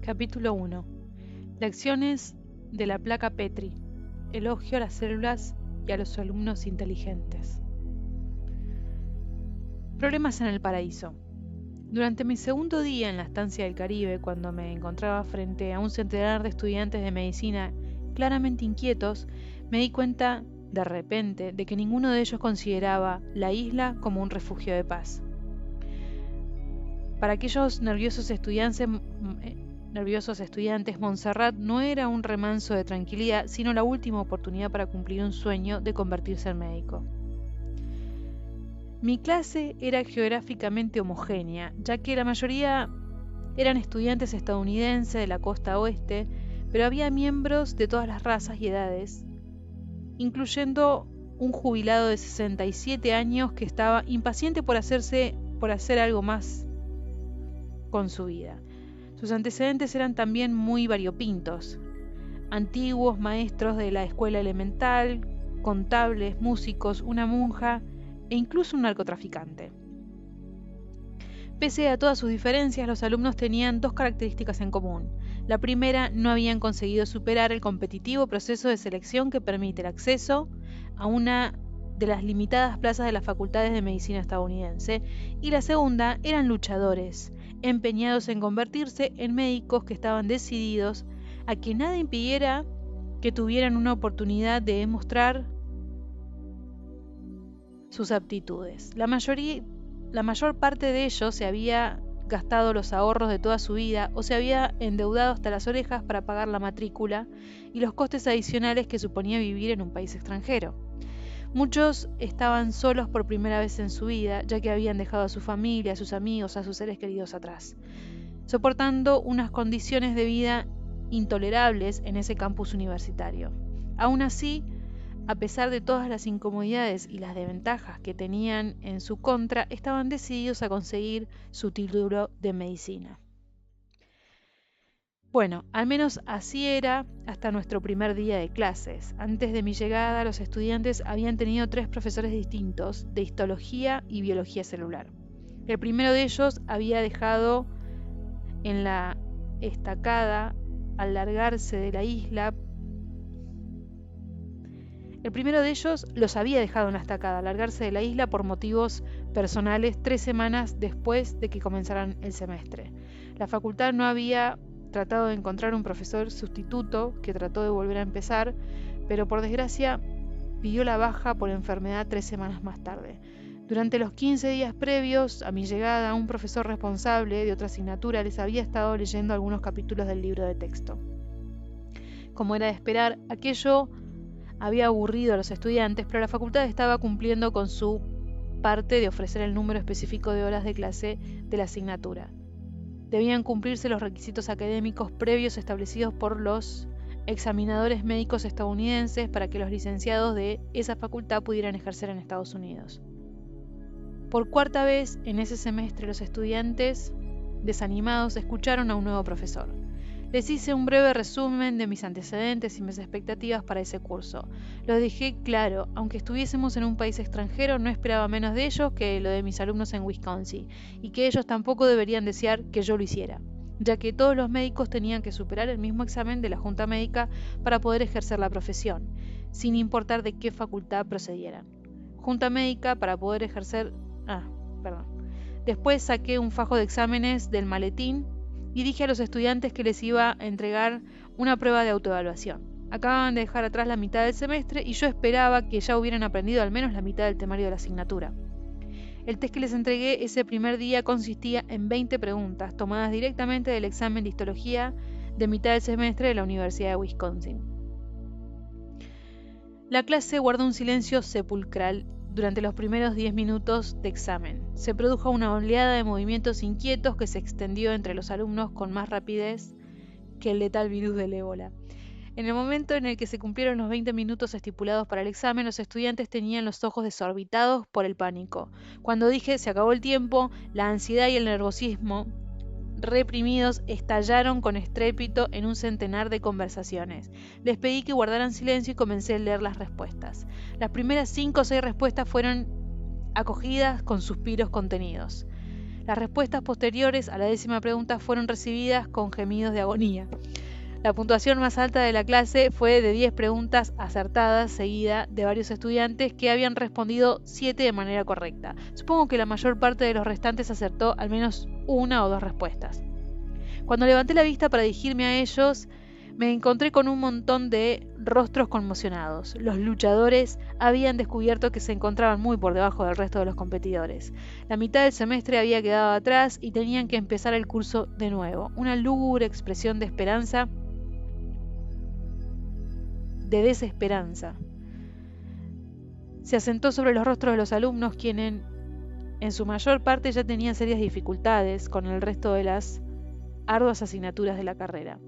Capítulo 1. Lecciones de la placa Petri. Elogio a las células y a los alumnos inteligentes. Problemas en el paraíso. Durante mi segundo día en la estancia del Caribe, cuando me encontraba frente a un centenar de estudiantes de medicina claramente inquietos, me di cuenta, de repente, de que ninguno de ellos consideraba la isla como un refugio de paz. Para aquellos nerviosos estudiantes, Montserrat no era un remanso de tranquilidad, sino la última oportunidad para cumplir un sueño de convertirse en médico. Mi clase era geográficamente homogénea, ya que la mayoría eran estudiantes estadounidenses de la costa oeste, pero había miembros de todas las razas y edades, incluyendo un jubilado de 67 años que estaba impaciente por hacer algo más con su vida. Sus antecedentes eran también muy variopintos: antiguos maestros de la escuela elemental, contables, músicos, una monja e incluso un narcotraficante. Pese a todas sus diferencias, los alumnos tenían dos características en común. La primera, no habían conseguido superar el competitivo proceso de selección que permite el acceso a una de las limitadas plazas de las facultades de medicina estadounidense, y la segunda, eran luchadores, empeñados en convertirse en médicos que estaban decididos a que nada impidiera que tuvieran una oportunidad de demostrar sus aptitudes. La mayor parte de ellos se había gastado los ahorros de toda su vida o se había endeudado hasta las orejas para pagar la matrícula y los costes adicionales que suponía vivir en un país extranjero. Muchos estaban solos por primera vez en su vida, ya que habían dejado a su familia, a sus amigos, a sus seres queridos atrás, soportando unas condiciones de vida intolerables en ese campus universitario. Aún así, a pesar de todas las incomodidades y las desventajas que tenían en su contra, estaban decididos a conseguir su título de medicina. Bueno, al menos así era hasta nuestro primer día de clases. Antes de mi llegada, los estudiantes habían tenido 3 profesores distintos de histología y biología celular. El primero de ellos había dejado en la estacada al largarse de la isla. El primero de ellos los había dejado en la estacada, largarse de la isla por motivos personales 3 semanas después de que comenzaran el semestre. La facultad no había tratado de encontrar un profesor sustituto que trató de volver a empezar, pero por desgracia pidió la baja por enfermedad 3 semanas más tarde. Durante los 15 días previos a mi llegada, un profesor responsable de otra asignatura les había estado leyendo algunos capítulos del libro de texto. Como era de esperar, aquello había aburrido a los estudiantes, pero la facultad estaba cumpliendo con su parte de ofrecer el número específico de horas de clase de la asignatura. Debían cumplirse los requisitos académicos previos establecidos por los examinadores médicos estadounidenses para que los licenciados de esa facultad pudieran ejercer en Estados Unidos. Por 4ª vez en ese semestre, los estudiantes, desanimados, escucharon a un nuevo profesor. Les hice un breve resumen de mis antecedentes y mis expectativas para ese curso. Lo dejé claro: aunque estuviésemos en un país extranjero, no esperaba menos de ellos que lo de mis alumnos en Wisconsin, y que ellos tampoco deberían desear que yo lo hiciera, ya que todos los médicos tenían que superar el mismo examen de la Junta Médica para poder ejercer la profesión, sin importar de qué facultad procedieran. Junta Médica para poder ejercer... Después saqué un fajo de exámenes del maletín y dije a los estudiantes que les iba a entregar una prueba de autoevaluación. Acababan de dejar atrás la mitad del semestre y yo esperaba que ya hubieran aprendido al menos la mitad del temario de la asignatura. El test que les entregué ese primer día consistía en 20 preguntas tomadas directamente del examen de histología de mitad del semestre de la Universidad de Wisconsin. La clase guardó un silencio sepulcral durante los primeros 10 minutos de examen. Se produjo una oleada de movimientos inquietos que se extendió entre los alumnos con más rapidez que el letal virus del ébola. En el momento en el que se cumplieron los 20 minutos estipulados para el examen, los estudiantes tenían los ojos desorbitados por el pánico. Cuando dije se acabó el tiempo, la ansiedad y el nerviosismo reprimidos estallaron con estrépito en un centenar de conversaciones. Les pedí que guardaran silencio y comencé a leer las respuestas. Las primeras 5 o 6 respuestas fueron acogidas con suspiros contenidos. Las respuestas posteriores a la 10ª pregunta fueron recibidas con gemidos de agonía. La puntuación más alta de la clase fue de 10 preguntas acertadas, seguida de varios estudiantes que habían respondido 7 de manera correcta. Supongo que la mayor parte de los restantes acertó al menos una o dos respuestas. Cuando levanté la vista para dirigirme a ellos, me encontré con un montón de rostros conmocionados. Los luchadores habían descubierto que se encontraban muy por debajo del resto de los competidores. La mitad del semestre había quedado atrás y tenían que empezar el curso de nuevo. Una lúgubre expresión de esperanza, de desesperanza, se asentó sobre los rostros de los alumnos, quienes en su mayor parte ya tenían serias dificultades con el resto de las arduas asignaturas de la carrera.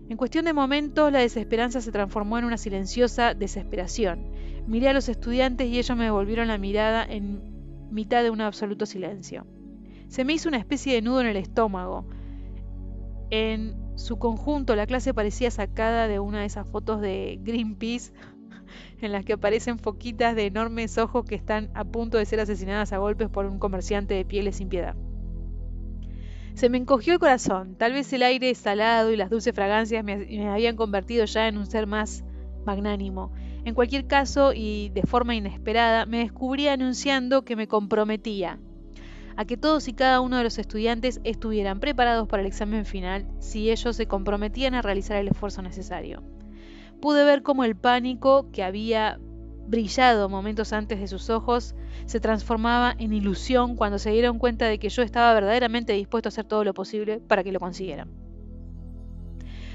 En cuestión de momentos, la desesperanza se transformó en una silenciosa desesperación. Miré a los estudiantes y ellos me devolvieron la mirada en mitad de un absoluto silencio. Se me hizo una especie de nudo en el estómago. En su conjunto, la clase parecía sacada de una de esas fotos de Greenpeace en las que aparecen foquitas de enormes ojos que están a punto de ser asesinadas a golpes por un comerciante de pieles sin piedad. Se me encogió el corazón. Tal vez el aire salado y las dulces fragancias me habían convertido ya en un ser más magnánimo. En cualquier caso, y de forma inesperada, me descubrí anunciando que me comprometía a que todos y cada uno de los estudiantes estuvieran preparados para el examen final si ellos se comprometían a realizar el esfuerzo necesario. Pude ver cómo el pánico que había brillado momentos antes de sus ojos se transformaba en ilusión cuando se dieron cuenta de que yo estaba verdaderamente dispuesto a hacer todo lo posible para que lo consiguieran.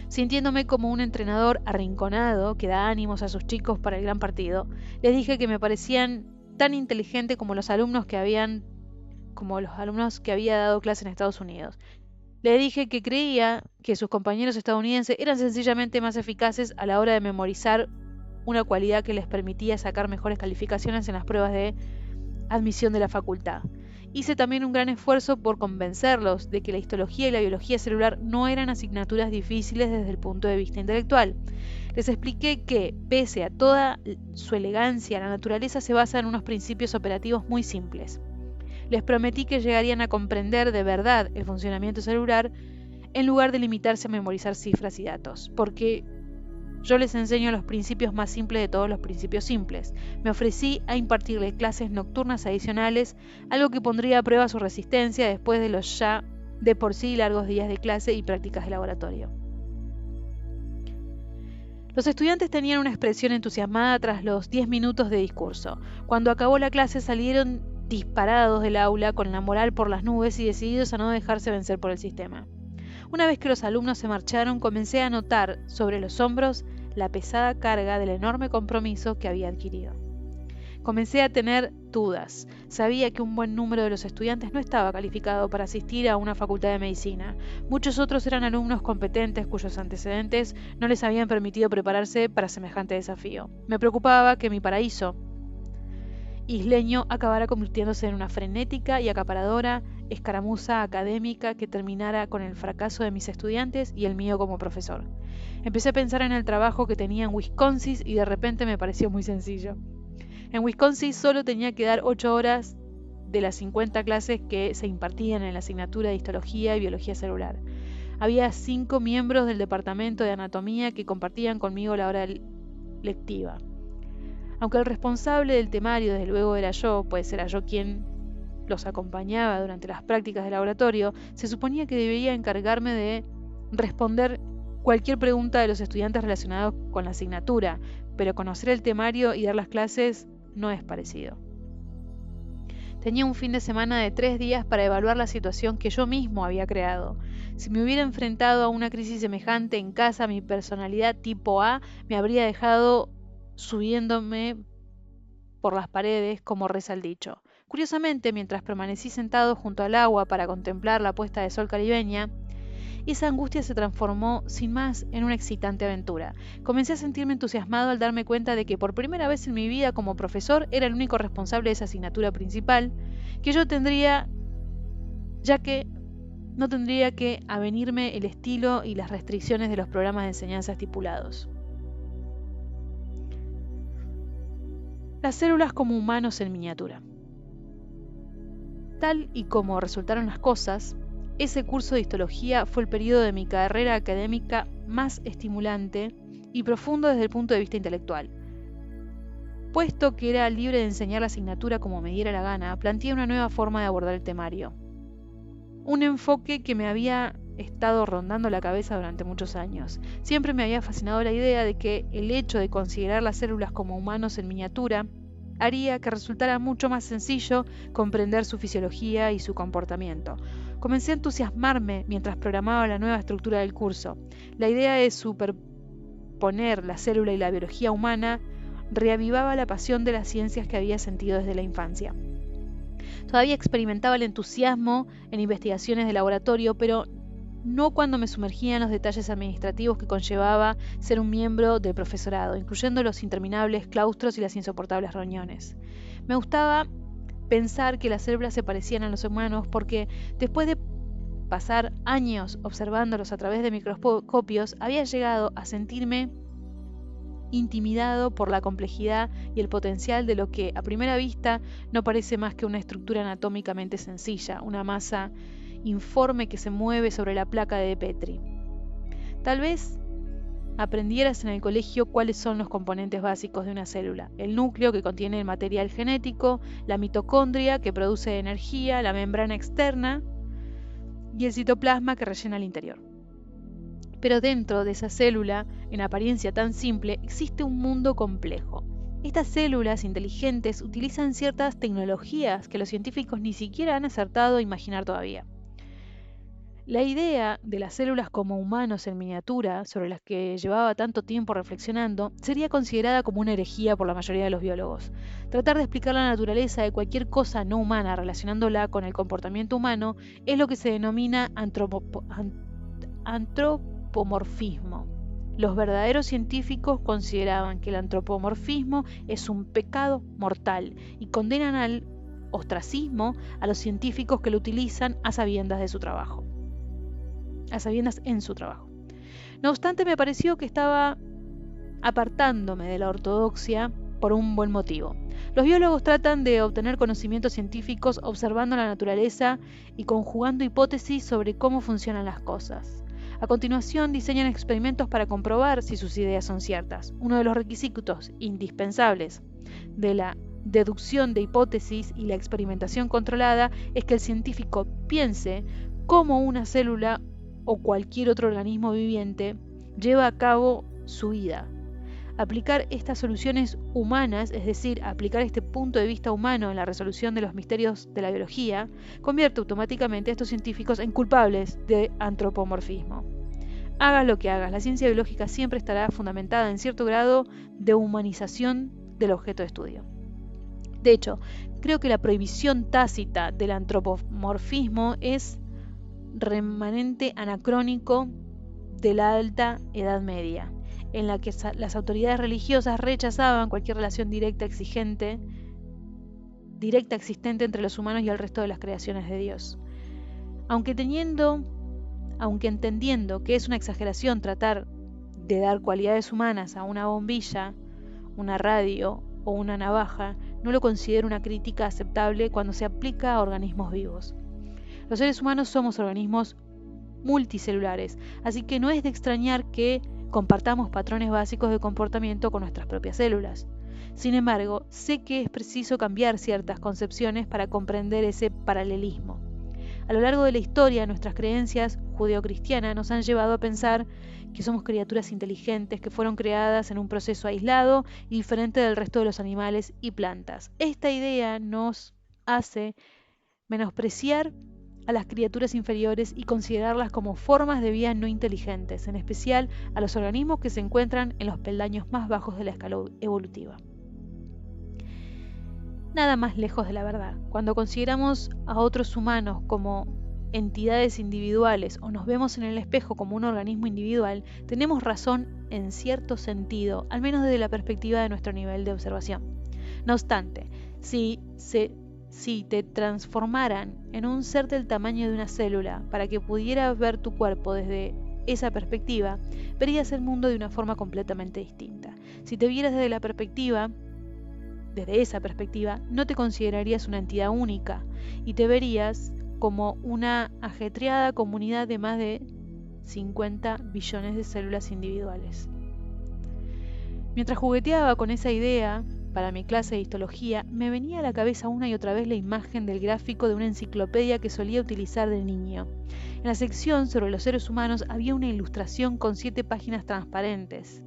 Sintiéndome como un entrenador arrinconado que da ánimos a sus chicos para el gran partido, les dije que me parecían tan inteligentes como los alumnos que había dado clase en Estados Unidos. Le dije que creía que sus compañeros estadounidenses eran sencillamente más eficaces a la hora de memorizar, una cualidad que les permitía sacar mejores calificaciones en las pruebas de admisión de la facultad. Hice también un gran esfuerzo por convencerlos de que la histología y la biología celular no eran asignaturas difíciles desde el punto de vista intelectual. Les expliqué que, pese a toda su elegancia, la naturaleza se basa en unos principios operativos muy simples. Les prometí que llegarían a comprender de verdad el funcionamiento celular en lugar de limitarse a memorizar cifras y datos, porque yo les enseño los principios más simples de todos los principios simples. Me ofrecí a impartirles clases nocturnas adicionales, algo que pondría a prueba su resistencia después de los ya de por sí largos días de clase y prácticas de laboratorio. Los estudiantes tenían una expresión entusiasmada tras los 10 minutos de discurso. Cuando acabó la clase salieron disparados del aula con la moral por las nubes y decididos a no dejarse vencer por el sistema. Una vez que los alumnos se marcharon, comencé a notar sobre los hombros la pesada carga del enorme compromiso que había adquirido. Comencé a tener dudas. Sabía que un buen número de los estudiantes no estaba calificado para asistir a una facultad de medicina. Muchos otros eran alumnos competentes cuyos antecedentes no les habían permitido prepararse para semejante desafío. Me preocupaba que mi paraíso isleño acabara convirtiéndose en una frenética y acaparadora escaramuza académica que terminara con el fracaso de mis estudiantes y el mío como profesor. Empecé a pensar en el trabajo que tenía en Wisconsin y de repente me pareció muy sencillo. En Wisconsin solo tenía que dar 8 horas de las 50 clases que se impartían en la asignatura de histología y biología celular. Había 5 miembros del departamento de anatomía que compartían conmigo la hora lectiva. Aunque el responsable del temario desde luego era yo, pues era yo quien los acompañaba durante las prácticas de laboratorio, se suponía que debía encargarme de responder cualquier pregunta de los estudiantes relacionados con la asignatura, pero conocer el temario y dar las clases no es parecido. Tenía un fin de semana de 3 días para evaluar la situación que yo mismo había creado. Si me hubiera enfrentado a una crisis semejante en casa, mi personalidad tipo A me habría dejado subiéndome por las paredes, como reza el dicho. Curiosamente, mientras permanecí sentado junto al agua para contemplar la puesta de sol caribeña, esa angustia se transformó sin más en una excitante aventura. Comencé a sentirme entusiasmado al darme cuenta de que por primera vez en mi vida como profesor era el único responsable de esa asignatura principal que yo tendría, ya que no tendría que avenirme el estilo y las restricciones de los programas de enseñanza estipulados. Las células como humanos en miniatura. Tal y como resultaron las cosas, ese curso de histología fue el periodo de mi carrera académica más estimulante y profundo desde el punto de vista intelectual. Puesto que era libre de enseñar la asignatura como me diera la gana, planteé una nueva forma de abordar el temario. Un enfoque que me había estado rondando la cabeza durante muchos años. Siempre me había fascinado la idea de que el hecho de considerar las células como humanos en miniatura haría que resultara mucho más sencillo comprender su fisiología y su comportamiento. Comencé a entusiasmarme mientras programaba la nueva estructura del curso. La idea de superponer la célula y la biología humana reavivaba la pasión de las ciencias que había sentido desde la infancia. Todavía experimentaba el entusiasmo en investigaciones de laboratorio, pero no cuando me sumergía en los detalles administrativos que conllevaba ser un miembro del profesorado, incluyendo los interminables claustros y las insoportables reuniones. Me gustaba pensar que las células se parecían a los humanos porque, después de pasar años observándolos a través de microscopios, había llegado a sentirme intimidado por la complejidad y el potencial de lo que a primera vista no parece más que una estructura anatómicamente sencilla, una masa informe que se mueve sobre la placa de Petri. Tal vez aprendieras en el colegio cuáles son los componentes básicos de una célula: el núcleo, que contiene el material genético, la mitocondria, que produce energía, la membrana externa y el citoplasma, que rellena el interior. Pero dentro de esa célula, en apariencia tan simple, existe un mundo complejo. Estas células inteligentes utilizan ciertas tecnologías que los científicos ni siquiera han acertado a imaginar todavía. La idea de las células como humanos en miniatura, sobre las que llevaba tanto tiempo reflexionando, sería considerada como una herejía por la mayoría de los biólogos. Tratar de explicar la naturaleza de cualquier cosa no humana relacionándola con el comportamiento humano es lo que se denomina antropomorfismo. Los verdaderos científicos consideraban que el antropomorfismo es un pecado mortal y condenan al ostracismo a los científicos que lo utilizan a sabiendas en su trabajo. No obstante, me pareció que estaba apartándome de la ortodoxia por un buen motivo. Los biólogos tratan de obtener conocimientos científicos observando la naturaleza y conjugando hipótesis sobre cómo funcionan las cosas. A continuación, diseñan experimentos para comprobar si sus ideas son ciertas. Uno de los requisitos indispensables de la deducción de hipótesis y la experimentación controlada es que el científico piense cómo una célula o cualquier otro organismo viviente lleva a cabo su vida. Aplicar estas soluciones humanas, es decir, aplicar este punto de vista humano en la resolución de los misterios de la biología, convierte automáticamente a estos científicos en culpables de antropomorfismo. Hagas lo que hagas, la ciencia biológica siempre estará fundamentada en cierto grado de humanización del objeto de estudio. De hecho, creo que la prohibición tácita del antropomorfismo es remanente anacrónico de la Alta Edad Media, en la que las autoridades religiosas rechazaban cualquier relación directa existente entre los humanos y el resto de las creaciones de Dios. Aunque entendiendo que es una exageración tratar de dar cualidades humanas a una bombilla, una radio o una navaja, no lo considero una crítica aceptable cuando se aplica a organismos vivos. Los seres humanos somos organismos multicelulares, así que no es de extrañar que compartamos patrones básicos de comportamiento con nuestras propias células. Sin embargo, sé que es preciso cambiar ciertas concepciones para comprender ese paralelismo. A lo largo de la historia, nuestras creencias judeocristianas nos han llevado a pensar que somos criaturas inteligentes que fueron creadas en un proceso aislado y diferente del resto de los animales y plantas. Esta idea nos hace menospreciar a las criaturas inferiores y considerarlas como formas de vida no inteligentes, en especial a los organismos que se encuentran en los peldaños más bajos de la escala evolutiva. Nada más lejos de la verdad. Cuando consideramos a otros humanos como entidades individuales o nos vemos en el espejo como un organismo individual, tenemos razón en cierto sentido, al menos desde la perspectiva de nuestro nivel de observación. No obstante, si te transformaran en un ser del tamaño de una célula para que pudieras ver tu cuerpo desde esa perspectiva, verías el mundo de una forma completamente distinta. Si te vieras desde la perspectiva desde esa perspectiva, no te considerarías una entidad única y te verías como una ajetreada comunidad de más de 50 billones de células individuales. Mientras jugueteaba con esa idea, para mi clase de histología, me venía a la cabeza una y otra vez la imagen del gráfico de una enciclopedia que solía utilizar de niño. En la sección sobre los seres humanos había una ilustración con 7 páginas transparentes,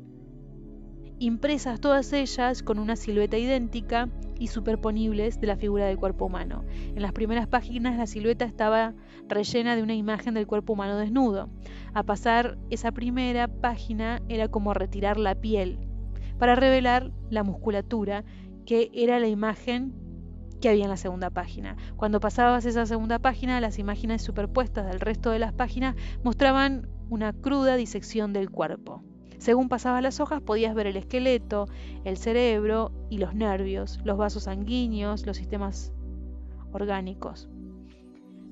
impresas todas ellas con una silueta idéntica y superponibles de la figura del cuerpo humano. En las primeras páginas la silueta estaba rellena de una imagen del cuerpo humano desnudo. A pasar esa primera página era como retirar la piel para revelar la musculatura, que era la imagen que había en la segunda página. Cuando pasabas esa segunda página, las imágenes superpuestas del resto de las páginas mostraban una cruda disección del cuerpo. Según pasabas las hojas podías ver el esqueleto, el cerebro y los nervios, los vasos sanguíneos, los sistemas orgánicos.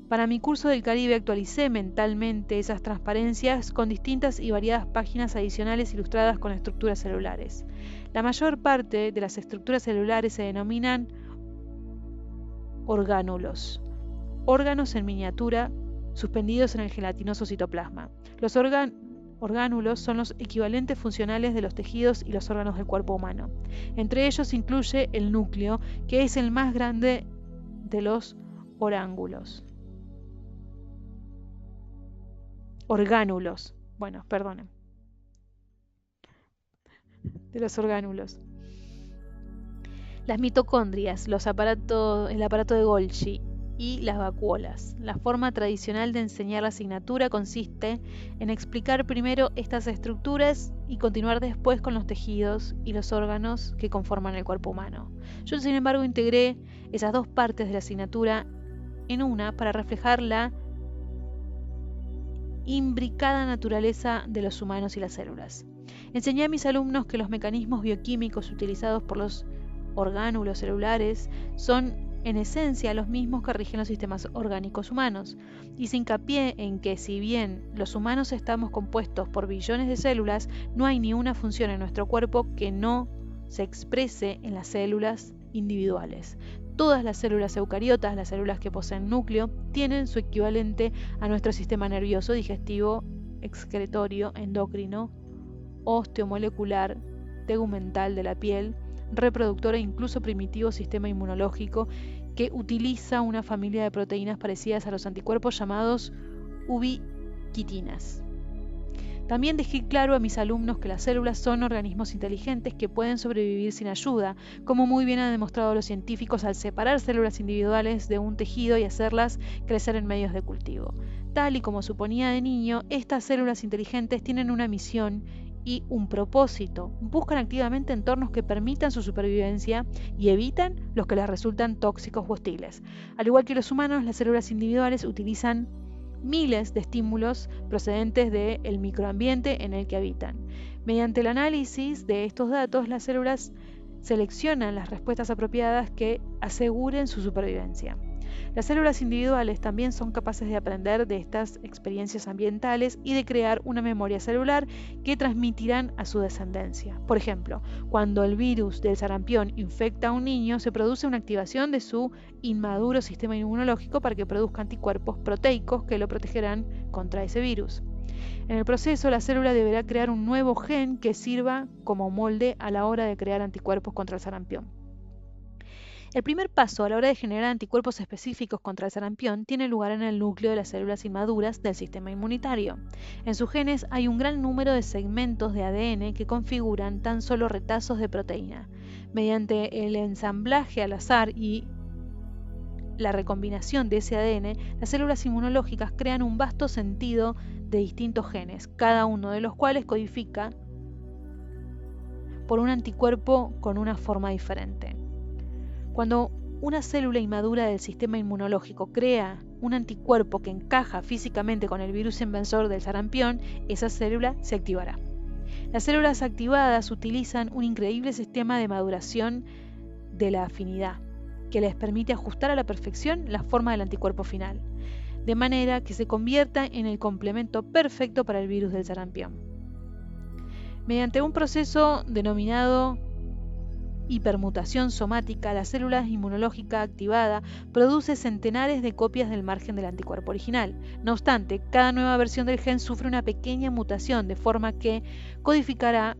Para mi curso del Caribe actualicé mentalmente esas transparencias con distintas y variadas páginas adicionales ilustradas con estructuras celulares. La mayor parte de las estructuras celulares se denominan orgánulos, órganos en miniatura suspendidos en el gelatinoso citoplasma. Los orgánulos son los equivalentes funcionales de los tejidos y los órganos del cuerpo humano. Entre ellos se incluye el núcleo, que es el más grande de los orgánulos. De los orgánulos. Las mitocondrias, el aparato de Golgi y las vacuolas. La forma tradicional de enseñar la asignatura consiste en explicar primero estas estructuras y continuar después con los tejidos y los órganos que conforman el cuerpo humano. Yo, sin embargo, integré esas dos partes de la asignatura en una para reflejar la imbricada naturaleza de los humanos y las células. Enseñé a mis alumnos que los mecanismos bioquímicos utilizados por los orgánulos celulares son en esencia los mismos que rigen los sistemas orgánicos humanos. Hice hincapié en que si bien los humanos estamos compuestos por billones de células, no hay ni una función en nuestro cuerpo que no se exprese en las células individuales. Todas las células eucariotas, las células que poseen núcleo, tienen su equivalente a nuestro sistema nervioso, digestivo, excretorio, endocrino, osteomolecular, tegumental de la piel, reproductor e incluso primitivo sistema inmunológico, que utiliza una familia de proteínas parecidas a los anticuerpos llamados ubiquitinas. También dejé claro a mis alumnos que las células son organismos inteligentes que pueden sobrevivir sin ayuda, como muy bien han demostrado los científicos al separar células individuales de un tejido y hacerlas crecer en medios de cultivo. Tal y como suponía de niño, estas células inteligentes tienen una misión y un propósito. Buscan activamente entornos que permitan su supervivencia y evitan los que les resultan tóxicos o hostiles. Al igual que los humanos, las células individuales utilizan miles de estímulos procedentes del microambiente en el que habitan. Mediante el análisis de estos datos, las células seleccionan las respuestas apropiadas que aseguren su supervivencia. Las células individuales también son capaces de aprender de estas experiencias ambientales y de crear una memoria celular que transmitirán a su descendencia. Por ejemplo, cuando el virus del sarampión infecta a un niño, se produce una activación de su inmaduro sistema inmunológico para que produzca anticuerpos proteicos que lo protegerán contra ese virus. En el proceso, la célula deberá crear un nuevo gen que sirva como molde a la hora de crear anticuerpos contra el sarampión. El primer paso a la hora de generar anticuerpos específicos contra el sarampión tiene lugar en el núcleo de las células inmaduras del sistema inmunitario. En sus genes hay un gran número de segmentos de ADN que configuran tan solo retazos de proteína. Mediante el ensamblaje al azar y la recombinación de ese ADN, las células inmunológicas crean un vasto sentido de distintos genes, cada uno de los cuales codifica por un anticuerpo con una forma diferente. Cuando una célula inmadura del sistema inmunológico crea un anticuerpo que encaja físicamente con el virus invasor del sarampión, esa célula se activará. Las células activadas utilizan un increíble sistema de maduración de la afinidad, que les permite ajustar a la perfección la forma del anticuerpo final, de manera que se convierta en el complemento perfecto para el virus del sarampión. Mediante un proceso denominado hipermutación somática, la célula inmunológica activada produce centenares de copias del margen del anticuerpo original. No obstante, cada nueva versión del gen sufre una pequeña mutación, de forma que codificará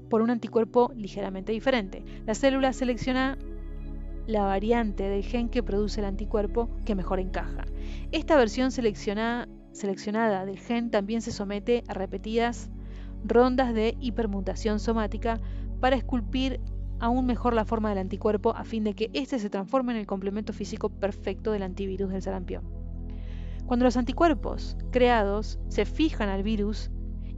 por un anticuerpo ligeramente diferente. La célula selecciona la variante del gen que produce el anticuerpo que mejor encaja. Esta versión seleccionada del gen también se somete a repetidas rondas de hipermutación somática para esculpir aún mejor la forma del anticuerpo a fin de que éste se transforme en el complemento físico perfecto del antivirus del sarampión. Cuando los anticuerpos creados se fijan al virus,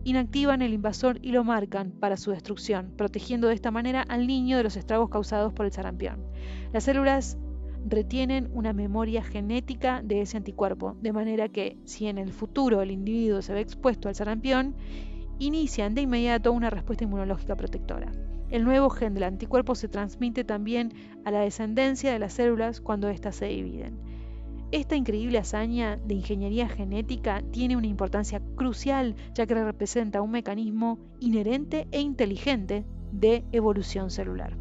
inactivan el invasor y lo marcan para su destrucción, protegiendo de esta manera al niño de los estragos causados por el sarampión. Las células retienen una memoria genética de ese anticuerpo, de manera que, si en el futuro el individuo se ve expuesto al sarampión, inician de inmediato una respuesta inmunológica protectora. El nuevo gen del anticuerpo se transmite también a la descendencia de las células cuando éstas se dividen. Esta increíble hazaña de ingeniería genética tiene una importancia crucial, ya que representa un mecanismo inherente e inteligente de evolución celular.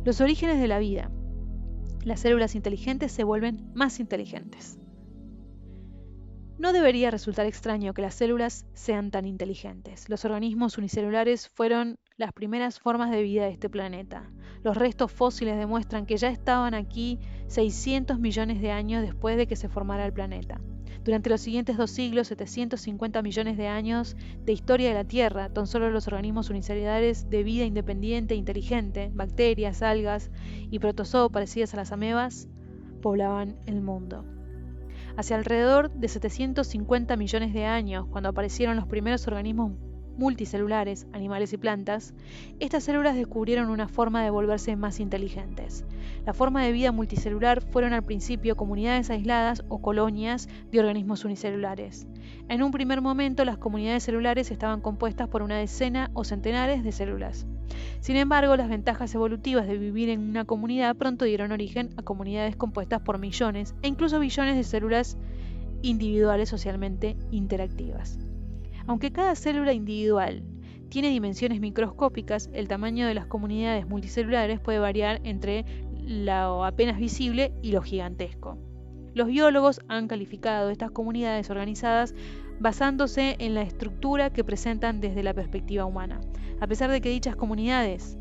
Los orígenes de la vida. Las células inteligentes se vuelven más inteligentes. No debería resultar extraño que las células sean tan inteligentes. Los organismos unicelulares fueron las primeras formas de vida de este planeta. Los restos fósiles demuestran que ya estaban aquí 600 millones de años después de que se formara el planeta. Durante los siguientes 2 siglos, 750 millones de años de historia de la Tierra, tan solo los organismos unicelulares de vida independiente e inteligente, bacterias, algas y protozoo parecidas a las amebas, poblaban el mundo. Hacia alrededor de 750 millones de años, cuando aparecieron los primeros organismos multicelulares, animales y plantas, estas células descubrieron una forma de volverse más inteligentes. La forma de vida multicelular fueron al principio comunidades aisladas o colonias de organismos unicelulares. En un primer momento, las comunidades celulares estaban compuestas por una decena o centenares de células. Sin embargo, las ventajas evolutivas de vivir en una comunidad pronto dieron origen a comunidades compuestas por millones e incluso billones de células individuales socialmente interactivas. Aunque cada célula individual tiene dimensiones microscópicas, el tamaño de las comunidades multicelulares puede variar entre lo apenas visible y lo gigantesco. Los biólogos han calificado estas comunidades organizadas basándose en la estructura que presentan desde la perspectiva humana. A pesar de que dichas comunidades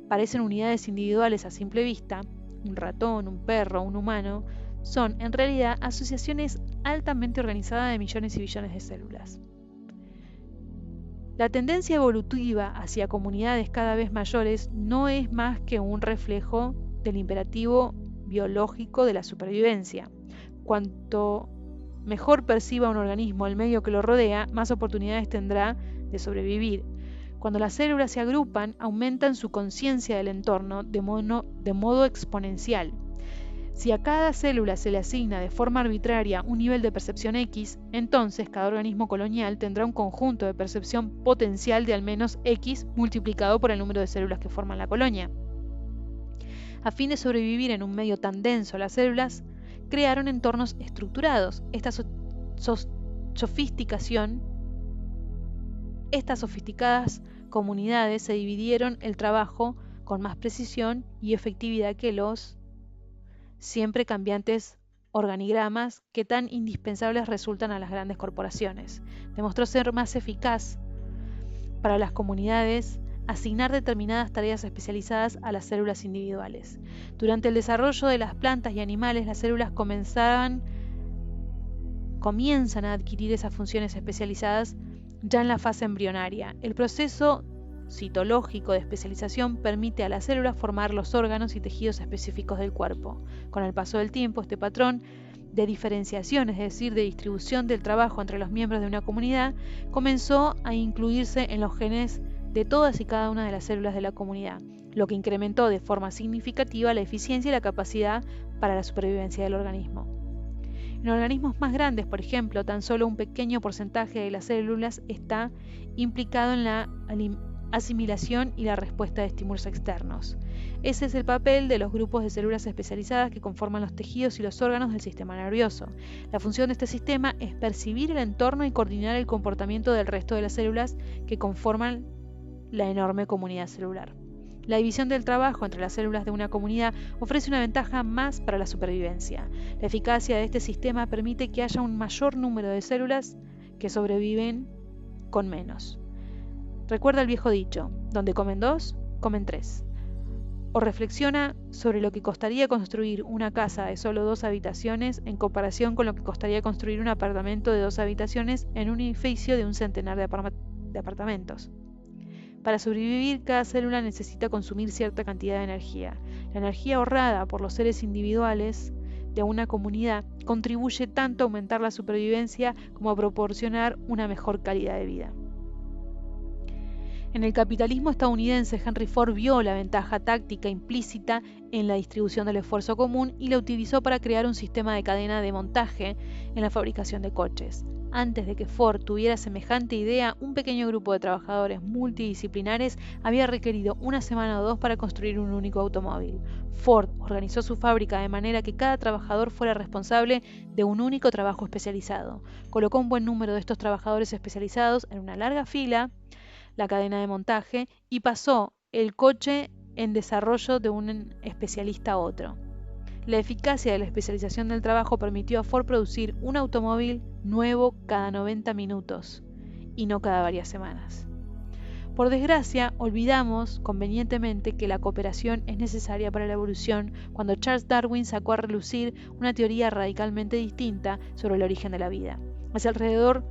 parecen unidades individuales a simple vista, un ratón, un perro, un humano, son en realidad asociaciones altamente organizadas de millones y billones de células. La tendencia evolutiva hacia comunidades cada vez mayores no es más que un reflejo del imperativo biológico de la supervivencia. Cuanto mejor perciba un organismo el medio que lo rodea, más oportunidades tendrá de sobrevivir. Cuando las células se agrupan, aumentan su conciencia del entorno de modo exponencial. Si a cada célula se le asigna de forma arbitraria un nivel de percepción X, entonces cada organismo colonial tendrá un conjunto de percepción potencial de al menos X multiplicado por el número de células que forman la colonia. A fin de sobrevivir en un medio tan denso, las células crearon entornos estructurados. Estas sofisticadas comunidades se dividieron el trabajo con más precisión y efectividad que los siempre cambiantes organigramas que tan indispensables resultan a las grandes corporaciones. Demostró ser más eficaz para las comunidades asignar determinadas tareas especializadas a las células individuales. Durante el desarrollo de las plantas y animales, las células comienzan a adquirir esas funciones especializadas ya en la fase embrionaria. El proceso citológico de especialización permite a las células formar los órganos y tejidos específicos del cuerpo. Con el paso del tiempo, este patrón de diferenciación, es decir, de distribución del trabajo entre los miembros de una comunidad, comenzó a incluirse en los genes de todas y cada una de las células de la comunidad, lo que incrementó de forma significativa la eficiencia y la capacidad para la supervivencia del organismo. En organismos más grandes, por ejemplo, tan solo un pequeño porcentaje de las células está implicado en la asimilación y la respuesta de estímulos externos. Ese es el papel de los grupos de células especializadas que conforman los tejidos y los órganos del sistema nervioso. La función de este sistema es percibir el entorno y coordinar el comportamiento del resto de las células que conforman la enorme comunidad celular. La división del trabajo entre las células de una comunidad ofrece una ventaja más para la supervivencia. La eficacia de este sistema permite que haya un mayor número de células que sobreviven con menos. Recuerda el viejo dicho, donde comen dos, comen tres. O reflexiona sobre lo que costaría construir una casa de solo 2 habitaciones en comparación con lo que costaría construir un apartamento de 2 habitaciones en un edificio de un centenar de apartamentos. Para sobrevivir, cada célula necesita consumir cierta cantidad de energía. La energía ahorrada por los seres individuales de una comunidad contribuye tanto a aumentar la supervivencia como a proporcionar una mejor calidad de vida. En el capitalismo estadounidense, Henry Ford vio la ventaja táctica implícita en la distribución del esfuerzo común y la utilizó para crear un sistema de cadena de montaje en la fabricación de coches. Antes de que Ford tuviera semejante idea, un pequeño grupo de trabajadores multidisciplinares había requerido 1 semana o 2 para construir un único automóvil. Ford organizó su fábrica de manera que cada trabajador fuera responsable de un único trabajo especializado. Colocó un buen número de estos trabajadores especializados en una larga fila, la cadena de montaje, y pasó el coche en desarrollo de un especialista a otro. La eficacia de la especialización del trabajo permitió a Ford producir un automóvil nuevo cada 90 minutos y no cada varias semanas. Por desgracia, olvidamos convenientemente que la cooperación es necesaria para la evolución cuando Charles Darwin sacó a relucir una teoría radicalmente distinta sobre el origen de la vida. Hace alrededor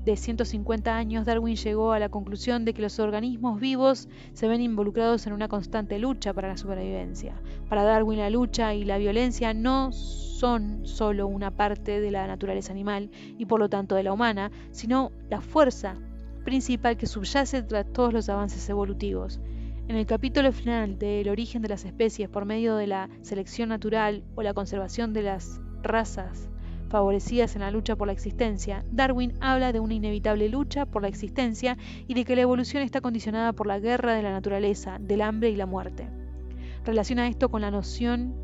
de 150 años, Darwin llegó a la conclusión de que los organismos vivos se ven involucrados en una constante lucha para la supervivencia. Para Darwin, la lucha y la violencia no son solo una parte de la naturaleza animal y por lo tanto de la humana, sino la fuerza principal que subyace tras todos los avances evolutivos. En el capítulo final de El origen de las especies por medio de la selección natural o la conservación de las razas favorecidas en la lucha por la existencia, Darwin habla de una inevitable lucha por la existencia y de que la evolución está condicionada por la guerra de la naturaleza, del hambre y la muerte. Relaciona esto con la noción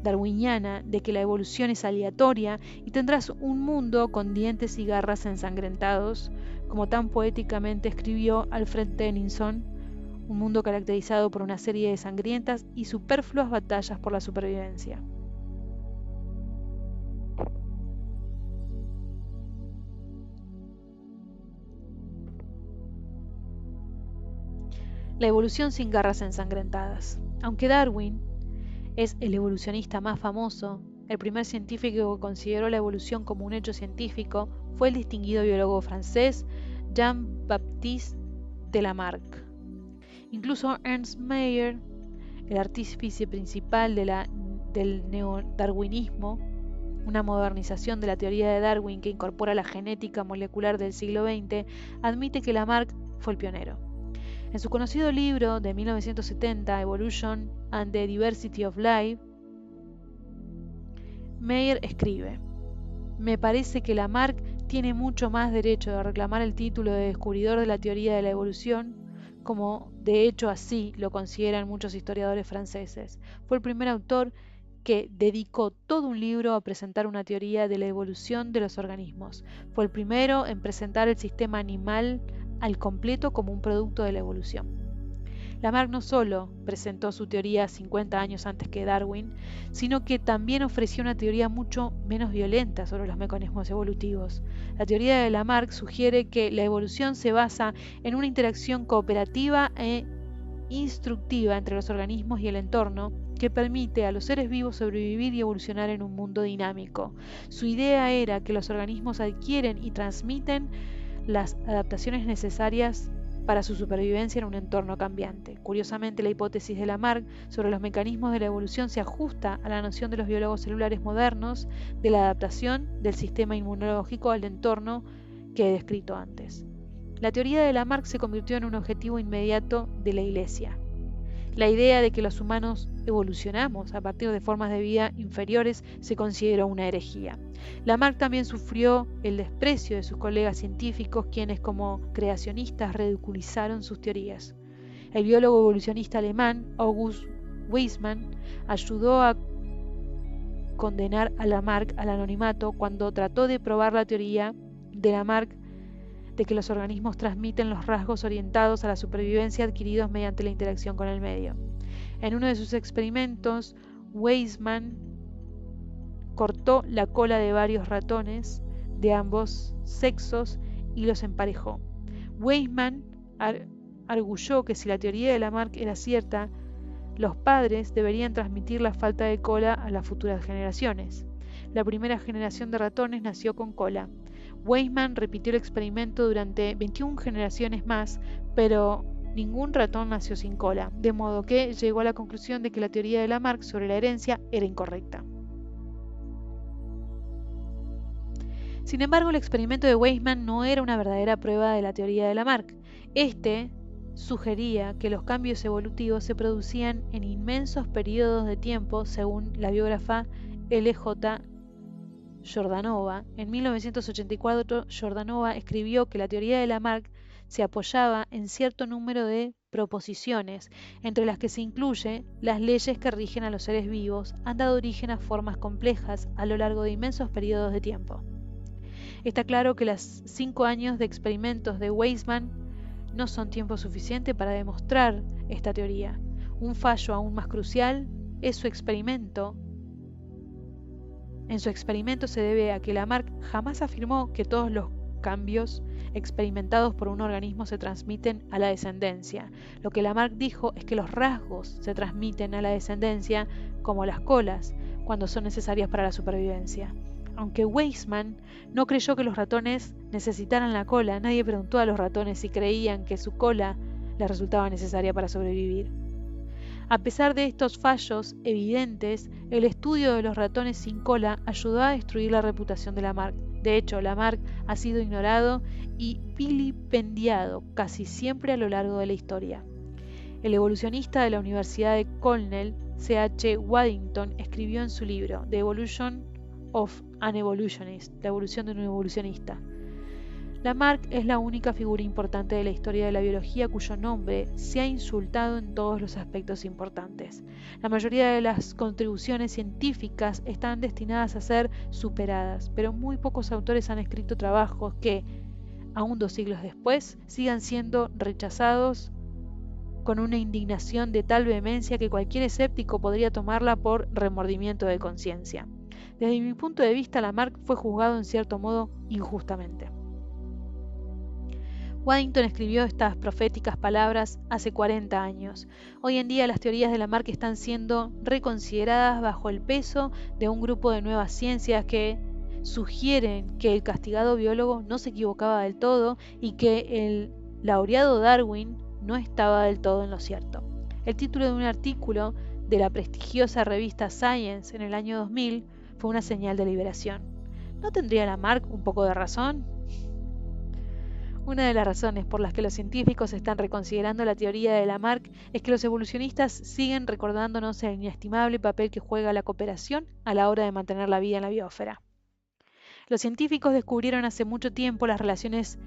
darwiniana de que la evolución es aleatoria y tendrás un mundo con dientes y garras ensangrentados, como tan poéticamente escribió Alfred Tennyson, un mundo caracterizado por una serie de sangrientas y superfluas batallas por la supervivencia. La evolución sin garras ensangrentadas. Aunque Darwin es el evolucionista más famoso, el primer científico que consideró la evolución como un hecho científico fue el distinguido biólogo francés Jean-Baptiste de Lamarck. Incluso Ernst Mayr, el artífice principal del neodarwinismo, una modernización de la teoría de Darwin que incorpora la genética molecular del siglo XX, admite que Lamarck fue el pionero. En su conocido libro de 1970, Evolution and the Diversity of Life, Mayr escribe: "Me parece que Lamarck tiene mucho más derecho de reclamar el título de descubridor de la teoría de la evolución, como de hecho así lo consideran muchos historiadores franceses. Fue el primer autor que dedicó todo un libro a presentar una teoría de la evolución de los organismos. Fue el primero en presentar el sistema animal al completo como un producto de la evolución". Lamarck no solo presentó su teoría 50 años antes que Darwin, sino que también ofreció una teoría mucho menos violenta sobre los mecanismos evolutivos. La teoría de Lamarck sugiere que la evolución se basa en una interacción cooperativa e instructiva entre los organismos y el entorno que permite a los seres vivos sobrevivir y evolucionar en un mundo dinámico. Su idea era que los organismos adquieren y transmiten las adaptaciones necesarias para su supervivencia en un entorno cambiante. Curiosamente, la hipótesis de Lamarck sobre los mecanismos de la evolución se ajusta a la noción de los biólogos celulares modernos de la adaptación del sistema inmunológico al entorno que he descrito antes. La teoría de Lamarck se convirtió en un objetivo inmediato de la Iglesia. La idea de que los humanos evolucionamos a partir de formas de vida inferiores se consideró una herejía. Lamarck también sufrió el desprecio de sus colegas científicos, quienes como creacionistas ridiculizaron sus teorías. El biólogo evolucionista alemán August Weismann ayudó a condenar a Lamarck al anonimato cuando trató de probar la teoría de Lamarck de que los organismos transmiten los rasgos orientados a la supervivencia adquiridos mediante la interacción con el medio. En uno de sus experimentos, Weismann cortó la cola de varios ratones de ambos sexos y los emparejó. Weismann arguyó que si la teoría de Lamarck era cierta, los padres deberían transmitir la falta de cola a las futuras generaciones. La primera generación de ratones nació con cola. Weismann repitió el experimento durante 21 generaciones más, pero ningún ratón nació sin cola, de modo que llegó a la conclusión de que la teoría de Lamarck sobre la herencia era incorrecta. Sin embargo, el experimento de Weismann no era una verdadera prueba de la teoría de Lamarck. Este sugería que los cambios evolutivos se producían en inmensos periodos de tiempo, según la biógrafa L.J. Jordanova. En 1984, Jordanova escribió que la teoría de Lamarck se apoyaba en cierto número de proposiciones, entre las que se incluye las leyes que rigen a los seres vivos han dado origen a formas complejas a lo largo de inmensos periodos de tiempo. Está claro que los 5 años de experimentos de Weismann no son tiempo suficiente para demostrar esta teoría. Un fallo aún más crucial es su experimento. En su experimento se debe a que Lamarck jamás afirmó que todos los cambios experimentados por un organismo se transmiten a la descendencia. Lo que Lamarck dijo es que los rasgos se transmiten a la descendencia como las colas, cuando son necesarias para la supervivencia. Aunque Weismann no creyó que los ratones necesitaran la cola, nadie preguntó a los ratones si creían que su cola les resultaba necesaria para sobrevivir. A pesar de estos fallos evidentes, el estudio de los ratones sin cola ayudó a destruir la reputación de Lamarck. De hecho, Lamarck ha sido ignorado y vilipendiado casi siempre a lo largo de la historia. El evolucionista de la Universidad de Cornell, C.H. Waddington, escribió en su libro The Evolution of an Evolutionist, la evolución de un evolucionista. Lamarck es la única figura importante de la historia de la biología cuyo nombre se ha insultado en todos los aspectos importantes. La mayoría de las contribuciones científicas están destinadas a ser superadas, pero muy pocos autores han escrito trabajos que, aún 2 siglos después, sigan siendo rechazados con una indignación de tal vehemencia que cualquier escéptico podría tomarla por remordimiento de conciencia. Desde mi punto de vista, Lamarck fue juzgado en cierto modo injustamente. Waddington escribió estas proféticas palabras hace 40 años. Hoy en día las teorías de Lamarck están siendo reconsideradas bajo el peso de un grupo de nuevas ciencias que sugieren que el castigado biólogo no se equivocaba del todo y que el laureado Darwin no estaba del todo en lo cierto. El título de un artículo de la prestigiosa revista Science en el año 2000 fue una señal de liberación. ¿No tendría Lamarck un poco de razón? Una de las razones por las que los científicos están reconsiderando la teoría de Lamarck es que los evolucionistas siguen recordándonos el inestimable papel que juega la cooperación a la hora de mantener la vida en la biosfera. Los científicos descubrieron hace mucho tiempo las relaciones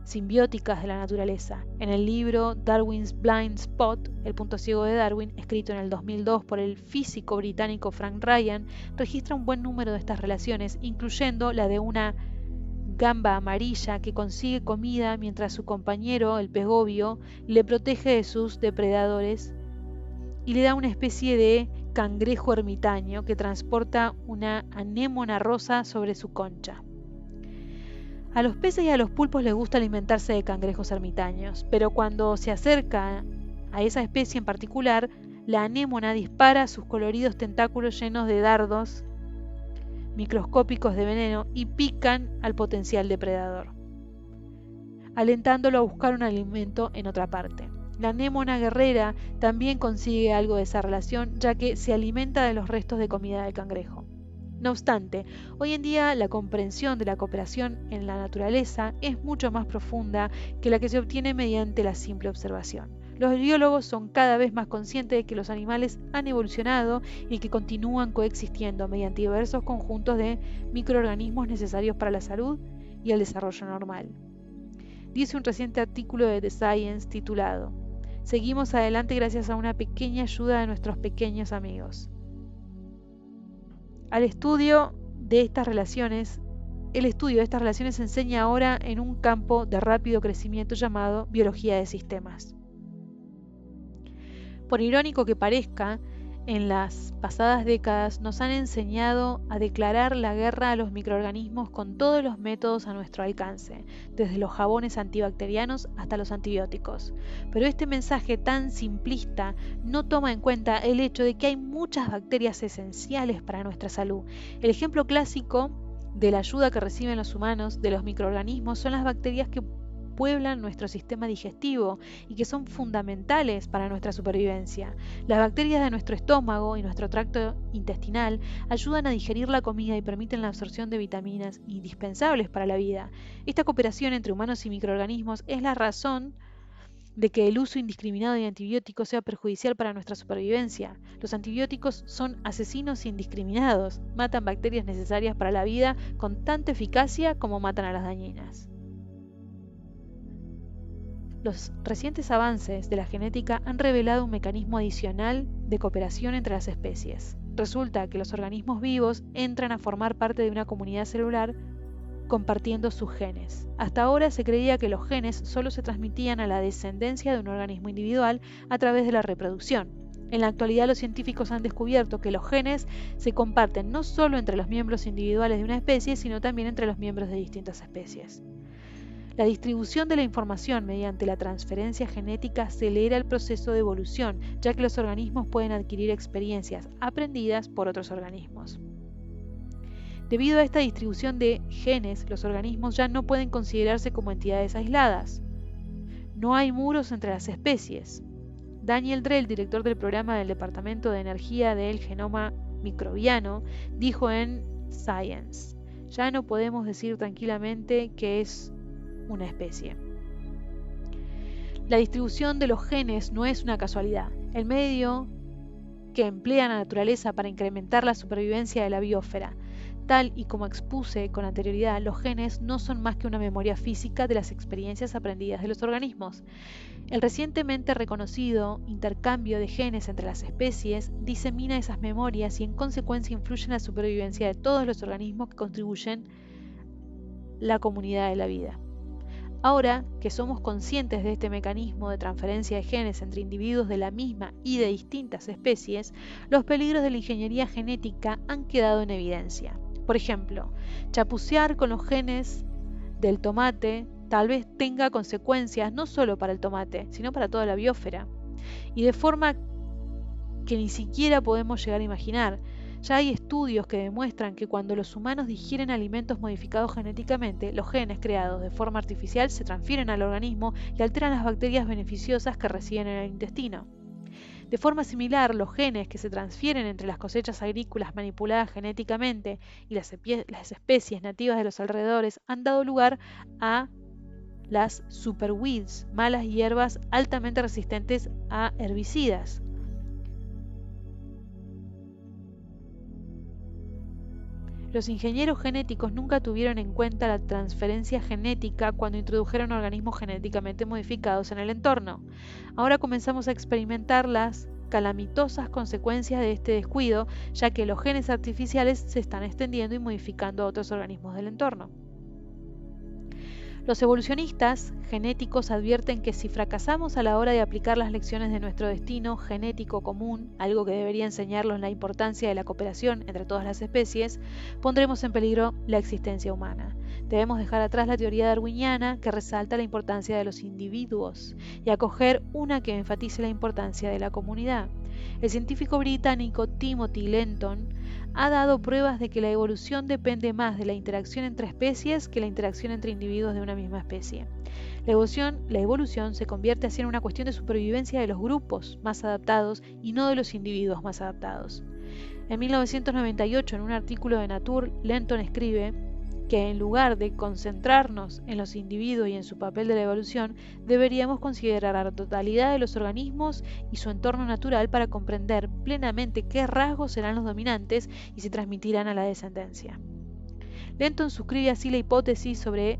simbióticas de la naturaleza. En el libro Darwin's Blind Spot, el punto ciego de Darwin, escrito en el 2002 por el físico británico Frank Ryan, registra un buen número de estas relaciones, incluyendo la de una gamba amarilla que consigue comida mientras su compañero, el pez gobio, le protege de sus depredadores y le da una especie de cangrejo ermitaño que transporta una anémona rosa sobre su concha. A los peces y a los pulpos les gusta alimentarse de cangrejos ermitaños, pero cuando se acerca a esa especie en particular, la anémona dispara sus coloridos tentáculos llenos de dardos microscópicos de veneno y pican al potencial depredador, alentándolo a buscar un alimento en otra parte. La anémona guerrera también consigue algo de esa relación, ya que se alimenta de los restos de comida del cangrejo. No obstante, hoy en día la comprensión de la cooperación en la naturaleza es mucho más profunda que la que se obtiene mediante la simple observación. Los biólogos son cada vez más conscientes de que los animales han evolucionado y que continúan coexistiendo mediante diversos conjuntos de microorganismos necesarios para la salud y el desarrollo normal. Dice un reciente artículo de The Science titulado "Seguimos adelante gracias a una pequeña ayuda de nuestros pequeños amigos". Al estudio de estas relaciones El estudio de estas relaciones se enseña ahora en un campo de rápido crecimiento llamado biología de sistemas. Por irónico que parezca, en las pasadas décadas nos han enseñado a declarar la guerra a los microorganismos con todos los métodos a nuestro alcance, desde los jabones antibacterianos hasta los antibióticos. Pero este mensaje tan simplista no toma en cuenta el hecho de que hay muchas bacterias esenciales para nuestra salud. El ejemplo clásico de la ayuda que reciben los humanos de los microorganismos son las bacterias que pueblan nuestro sistema digestivo y que son fundamentales para nuestra supervivencia. Las bacterias de nuestro estómago y nuestro tracto intestinal ayudan a digerir la comida y permiten la absorción de vitaminas indispensables para la vida. Esta cooperación entre humanos y microorganismos es la razón de que el uso indiscriminado de antibióticos sea perjudicial para nuestra supervivencia. Los antibióticos son asesinos indiscriminados, matan bacterias necesarias para la vida con tanta eficacia como matan a las dañinas. Los recientes avances de la genética han revelado un mecanismo adicional de cooperación entre las especies. Resulta que los organismos vivos entran a formar parte de una comunidad celular compartiendo sus genes. Hasta ahora se creía que los genes solo se transmitían a la descendencia de un organismo individual a través de la reproducción. En la actualidad los científicos han descubierto que los genes se comparten no solo entre los miembros individuales de una especie, sino también entre los miembros de distintas especies. La distribución de la información mediante la transferencia genética acelera el proceso de evolución, ya que los organismos pueden adquirir experiencias aprendidas por otros organismos. Debido a esta distribución de genes, los organismos ya no pueden considerarse como entidades aisladas. No hay muros entre las especies. Daniel Drell, director del programa del Departamento de Energía del Genoma Microbiano, dijo en Science: "Ya no podemos decir tranquilamente que es una especie". La distribución de los genes no es una casualidad. El medio que emplea la naturaleza para incrementar la supervivencia de la biosfera. Tal y como expuse con anterioridad, los genes no son más que una memoria física de las experiencias aprendidas de los organismos. El recientemente reconocido intercambio de genes entre las especies disemina esas memorias y en consecuencia influye en la supervivencia de todos los organismos que contribuyen a la comunidad de la vida. Ahora que somos conscientes de este mecanismo de transferencia de genes entre individuos de la misma y de distintas especies, los peligros de la ingeniería genética han quedado en evidencia. Por ejemplo, chapucear con los genes del tomate tal vez tenga consecuencias no solo para el tomate, sino para toda la biosfera, y de forma que ni siquiera podemos llegar a imaginar. Ya hay estudios que demuestran que cuando los humanos digieren alimentos modificados genéticamente, los genes creados de forma artificial se transfieren al organismo y alteran las bacterias beneficiosas que reciben en el intestino. De forma similar, los genes que se transfieren entre las cosechas agrícolas manipuladas genéticamente y las especies nativas de los alrededores han dado lugar a las superweeds, malas hierbas altamente resistentes a herbicidas. Los ingenieros genéticos nunca tuvieron en cuenta la transferencia genética cuando introdujeron organismos genéticamente modificados en el entorno. Ahora comenzamos a experimentar las calamitosas consecuencias de este descuido, ya que los genes artificiales se están extendiendo y modificando a otros organismos del entorno. Los evolucionistas genéticos advierten que si fracasamos a la hora de aplicar las lecciones de nuestro destino genético común, algo que debería enseñarnos la importancia de la cooperación entre todas las especies, pondremos en peligro la existencia humana. Debemos dejar atrás la teoría darwiniana que resalta la importancia de los individuos y acoger una que enfatice la importancia de la comunidad. El científico británico Timothy Lenton ha dado pruebas de que la evolución depende más de la interacción entre especies que la interacción entre individuos de una misma especie. La evolución se convierte así en una cuestión de supervivencia de los grupos más adaptados y no de los individuos más adaptados. En 1998, en un artículo de Nature, Lenton escribe que en lugar de concentrarnos en los individuos y en su papel de la evolución, deberíamos considerar a la totalidad de los organismos y su entorno natural para comprender plenamente qué rasgos serán los dominantes y se transmitirán a la descendencia. Lenton suscribe así la hipótesis sobre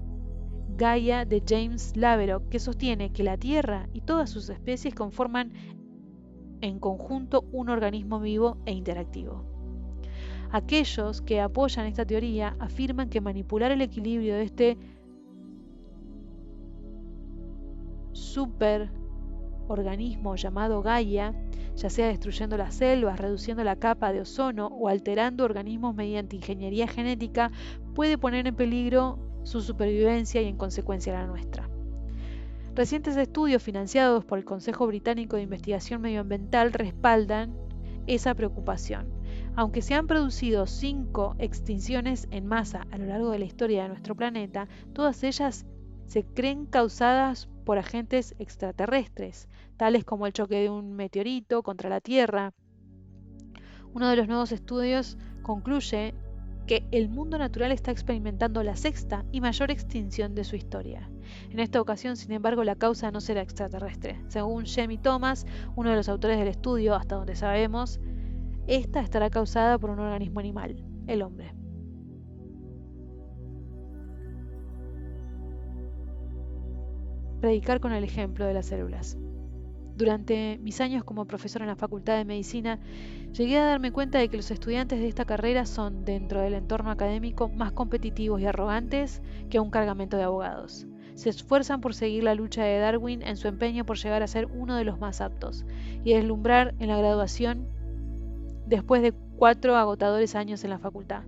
Gaia de James Lovelock, que sostiene que la Tierra y todas sus especies conforman en conjunto un organismo vivo e interactivo. Aquellos que apoyan esta teoría afirman que manipular el equilibrio de este superorganismo llamado Gaia, ya sea destruyendo las selvas, reduciendo la capa de ozono o alterando organismos mediante ingeniería genética, puede poner en peligro su supervivencia y en consecuencia la nuestra. Recientes estudios financiados por el Consejo Británico de Investigación Medioambiental respaldan esa preocupación. Aunque se han producido 5 extinciones en masa a lo largo de la historia de nuestro planeta, todas ellas se creen causadas por agentes extraterrestres, tales como el choque de un meteorito contra la Tierra. Uno de los nuevos estudios concluye que el mundo natural está experimentando la 6ª y mayor extinción de su historia. En esta ocasión, sin embargo, la causa no será extraterrestre. Según Jamie Thomas, uno de los autores del estudio, hasta donde sabemos, esta estará causada por un organismo animal, el hombre. Predicar con el ejemplo de las células. Durante mis años como profesor en la Facultad de Medicina, llegué a darme cuenta de que los estudiantes de esta carrera son, dentro del entorno académico, más competitivos y arrogantes que un cargamento de abogados. Se esfuerzan por seguir la lucha de Darwin en su empeño por llegar a ser uno de los más aptos y deslumbrar en la graduación después de 4 agotadores años en la facultad.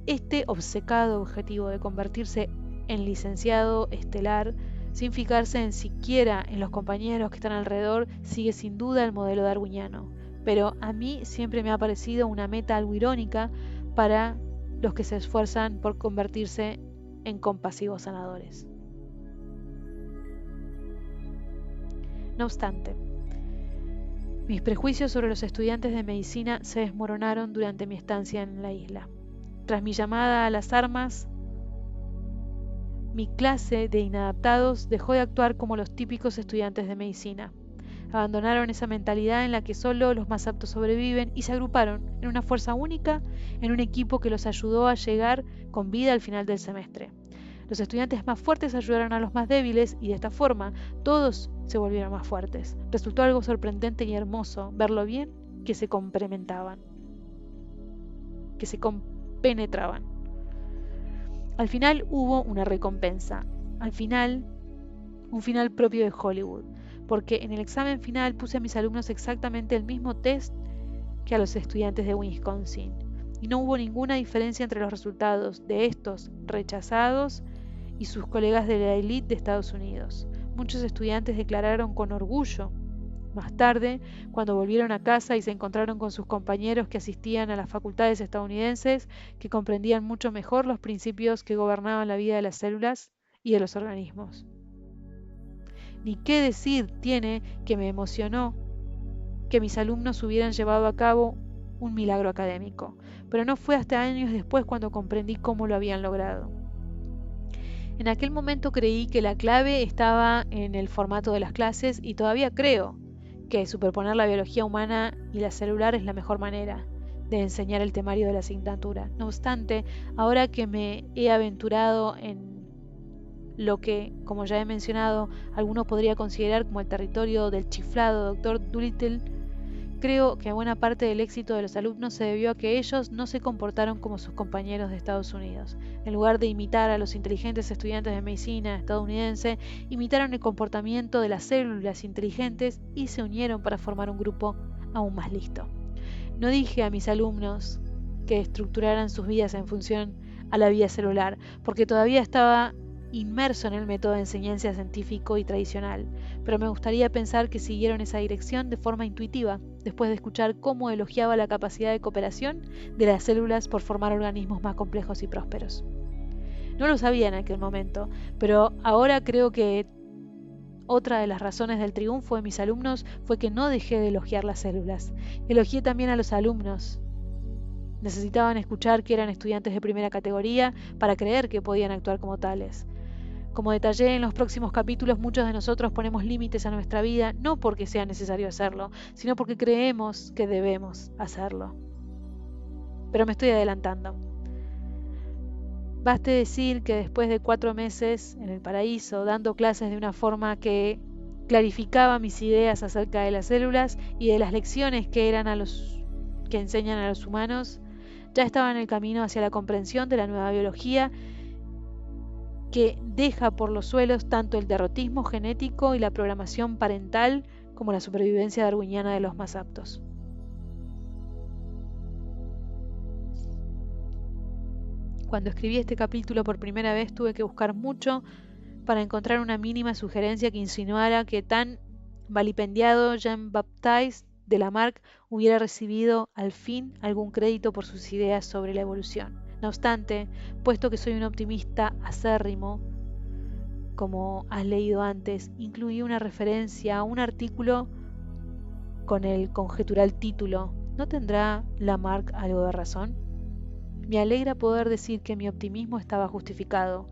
Este obcecado objetivo de convertirse en licenciado estelar, sin fijarse en siquiera en los compañeros que están alrededor, sigue sin duda el modelo darwiniano. Pero a mí siempre me ha parecido una meta algo irónica para los que se esfuerzan por convertirse en compasivos sanadores. No obstante, mis prejuicios sobre los estudiantes de medicina se desmoronaron durante mi estancia en la isla. Tras mi llamada a las armas, mi clase de inadaptados dejó de actuar como los típicos estudiantes de medicina. Abandonaron esa mentalidad en la que solo los más aptos sobreviven y se agruparon en una fuerza única en un equipo que los ayudó a llegar con vida al final del semestre. Los estudiantes más fuertes ayudaron a los más débiles y de esta forma todos se volvieron más fuertes. Resultó algo sorprendente y hermoso ver lo bien que se complementaban, que se compenetraban. Al final hubo una recompensa, un final propio de Hollywood, porque en el examen final puse a mis alumnos exactamente el mismo test que a los estudiantes de Wisconsin, y no hubo ninguna diferencia entre los resultados de estos rechazados y sus colegas de la élite de Estados Unidos. Muchos estudiantes declararon con orgullo. Más tarde, cuando volvieron a casa y se encontraron con sus compañeros que asistían a las facultades estadounidenses, que comprendían mucho mejor los principios que gobernaban la vida de las células y de los organismos. Ni qué decir tiene que me emocionó que mis alumnos hubieran llevado a cabo un milagro académico, pero no fue hasta años después cuando comprendí cómo lo habían logrado. En aquel momento creí que la clave estaba en el formato de las clases y todavía creo que superponer la biología humana y la celular es la mejor manera de enseñar el temario de la asignatura. No obstante, ahora que me he aventurado en lo que, como ya he mencionado, alguno podría considerar como el territorio del chiflado Dr. Dolittle, creo que buena parte del éxito de los alumnos se debió a que ellos no se comportaron como sus compañeros de Estados Unidos. En lugar de imitar a los inteligentes estudiantes de medicina estadounidense, imitaron el comportamiento de las células inteligentes y se unieron para formar un grupo aún más listo. No dije a mis alumnos que estructuraran sus vidas en función a la vida celular, porque todavía estaba inmerso en el método de enseñanza científico y tradicional, pero me gustaría pensar que siguieron esa dirección de forma intuitiva, después de escuchar cómo elogiaba la capacidad de cooperación de las células por formar organismos más complejos y prósperos. No lo sabía en aquel momento, pero ahora creo que otra de las razones del triunfo de mis alumnos fue que no dejé de elogiar las células. Elogié también a los alumnos. Necesitaban escuchar que eran estudiantes de primera categoría para creer que podían actuar como tales. Como detallé en los próximos capítulos, muchos de nosotros ponemos límites a nuestra vida no porque sea necesario hacerlo, sino porque creemos que debemos hacerlo. Pero me estoy adelantando. Baste decir que después de 4 meses en el paraíso, dando clases de una forma que clarificaba mis ideas acerca de las células y de las lecciones que enseñan a los humanos, Ya estaba en el camino hacia la comprensión de la nueva biología que deja por los suelos tanto el derrotismo genético y la programación parental como la supervivencia darwiniana de los más aptos. Cuando escribí este capítulo por primera vez tuve que buscar mucho para encontrar una mínima sugerencia que insinuara que tan vilipendiado Jean-Baptiste de Lamarck hubiera recibido al fin algún crédito por sus ideas sobre la evolución. No obstante, puesto que soy un optimista acérrimo, como has leído antes, incluí una referencia a un artículo con el conjetural título ¿No tendrá Lamarck algo de razón? Me alegra poder decir que mi optimismo estaba justificado.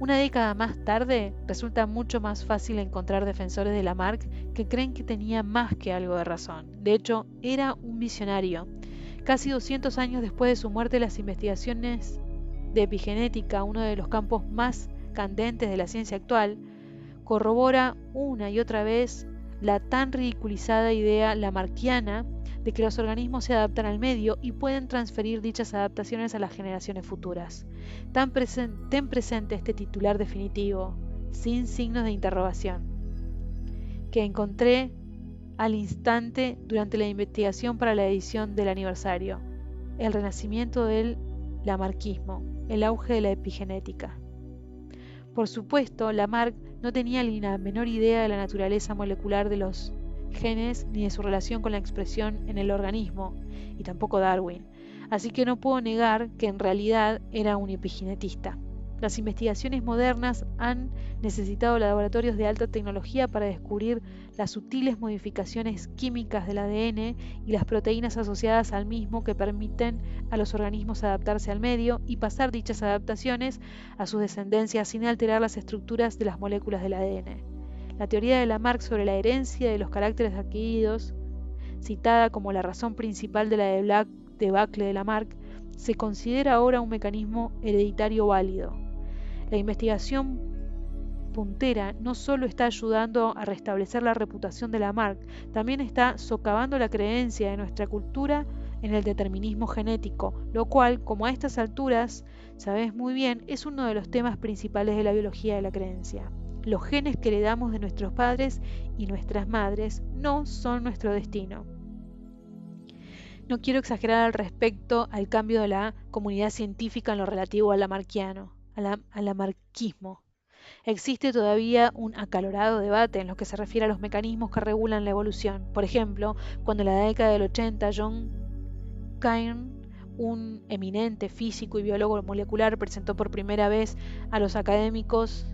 Una década más tarde, resulta mucho más fácil encontrar defensores de Lamarck que creen que tenía más que algo de razón. De hecho, era un visionario. Casi 200 años después de su muerte, las investigaciones de epigenética, uno de los campos más candentes de la ciencia actual, corrobora una y otra vez la tan ridiculizada idea lamarckiana de que los organismos se adaptan al medio y pueden transferir dichas adaptaciones a las generaciones futuras. Ten presente este titular definitivo, sin signos de interrogación, que encontré al instante durante la investigación para la edición del aniversario: el renacimiento del lamarckismo, el auge de la epigenética. Por supuesto, Lamarck no tenía ni la menor idea de la naturaleza molecular de los genes ni de su relación con la expresión en el organismo, y tampoco Darwin, así que no puedo negar que en realidad era un epigenetista. Las investigaciones modernas han necesitado laboratorios de alta tecnología para descubrir las sutiles modificaciones químicas del ADN y las proteínas asociadas al mismo que permiten a los organismos adaptarse al medio y pasar dichas adaptaciones a sus descendencias sin alterar las estructuras de las moléculas del ADN. La teoría de Lamarck sobre la herencia de los caracteres adquiridos, citada como la razón principal de la debacle de Lamarck, se considera ahora un mecanismo hereditario válido. La investigación puntera no solo está ayudando a restablecer la reputación de Lamarck, también está socavando la creencia de nuestra cultura en el determinismo genético, lo cual, como a estas alturas sabes muy bien, es uno de los temas principales de la biología de la creencia. Los genes que heredamos de nuestros padres y nuestras madres no son nuestro destino. No quiero exagerar al respecto al cambio de la comunidad científica en lo relativo al lamarckismo. Existe todavía un acalorado debate en lo que se refiere a los mecanismos que regulan la evolución. Por ejemplo, cuando en la década del 80 John Cairn, un eminente físico y biólogo molecular, presentó por primera vez a los académicos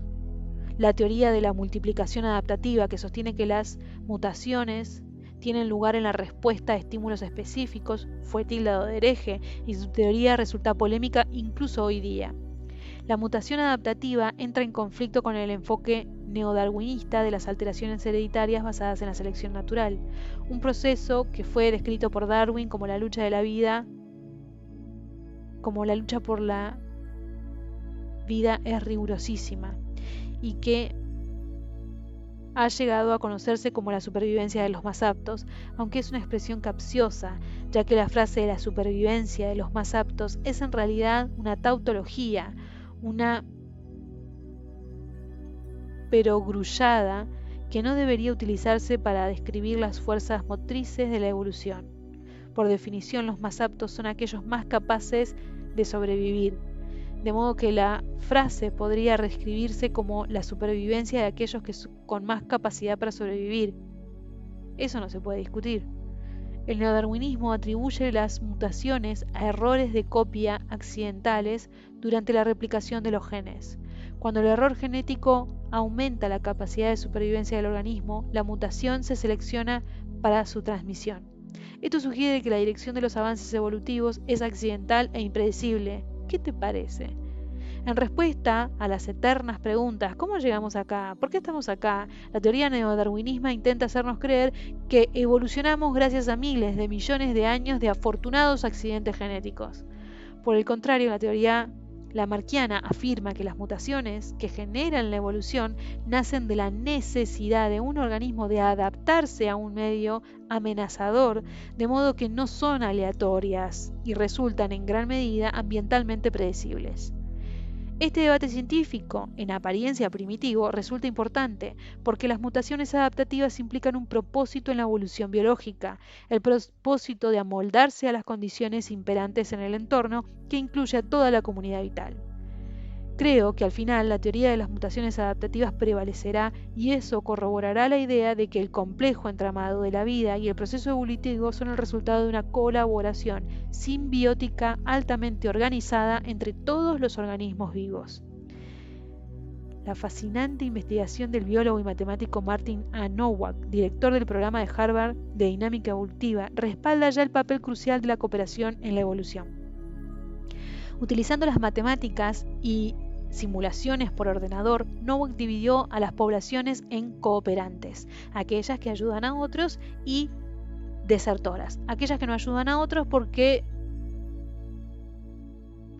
la teoría de la multiplicación adaptativa, que sostiene que las mutaciones tienen lugar en la respuesta a estímulos específicos, fue tildado de hereje y su teoría resulta polémica incluso hoy día. La mutación adaptativa entra en conflicto con el enfoque neodarwinista de las alteraciones hereditarias basadas en la selección natural, un proceso que fue descrito por Darwin como la lucha de la vida, como la lucha por la vida es rigurosísima, y que ha llegado a conocerse como la supervivencia de los más aptos, aunque es una expresión capciosa, ya que la frase de la supervivencia de los más aptos es en realidad una tautología, una perogrullada que no debería utilizarse para describir las fuerzas motrices de la evolución. Por definición, los más aptos son aquellos más capaces de sobrevivir, de modo que la frase podría reescribirse como la supervivencia de aquellos con más capacidad para sobrevivir. Eso no se puede discutir. El neodarwinismo atribuye las mutaciones a errores de copia accidentales durante la replicación de los genes. Cuando el error genético aumenta la capacidad de supervivencia del organismo, la mutación se selecciona para su transmisión. Esto sugiere que la dirección de los avances evolutivos es accidental e impredecible. ¿Qué te parece? En respuesta a las eternas preguntas ¿cómo llegamos acá? ¿Por qué estamos acá? La teoría neodarwinista intenta hacernos creer que evolucionamos gracias a miles de millones de años de afortunados accidentes genéticos. Por el contrario, la teoría Lamarckiana afirma que las mutaciones que generan la evolución nacen de la necesidad de un organismo de adaptarse a un medio amenazador, de modo que no son aleatorias y resultan en gran medida ambientalmente predecibles. Este debate científico, en apariencia primitivo, resulta importante porque las mutaciones adaptativas implican un propósito en la evolución biológica, el propósito de amoldarse a las condiciones imperantes en el entorno que incluye a toda la comunidad vital. Creo que al final la teoría de las mutaciones adaptativas prevalecerá y eso corroborará la idea de que el complejo entramado de la vida y el proceso evolutivo son el resultado de una colaboración simbiótica altamente organizada entre todos los organismos vivos. La fascinante investigación del biólogo y matemático Martin A. Nowak, director del programa de Harvard de Dinámica Evolutiva, respalda ya el papel crucial de la cooperación en la evolución. Utilizando las matemáticas y simulaciones por ordenador, Nowak dividió a las poblaciones en cooperantes, aquellas que ayudan a otros, y desertoras, aquellas que no ayudan a otros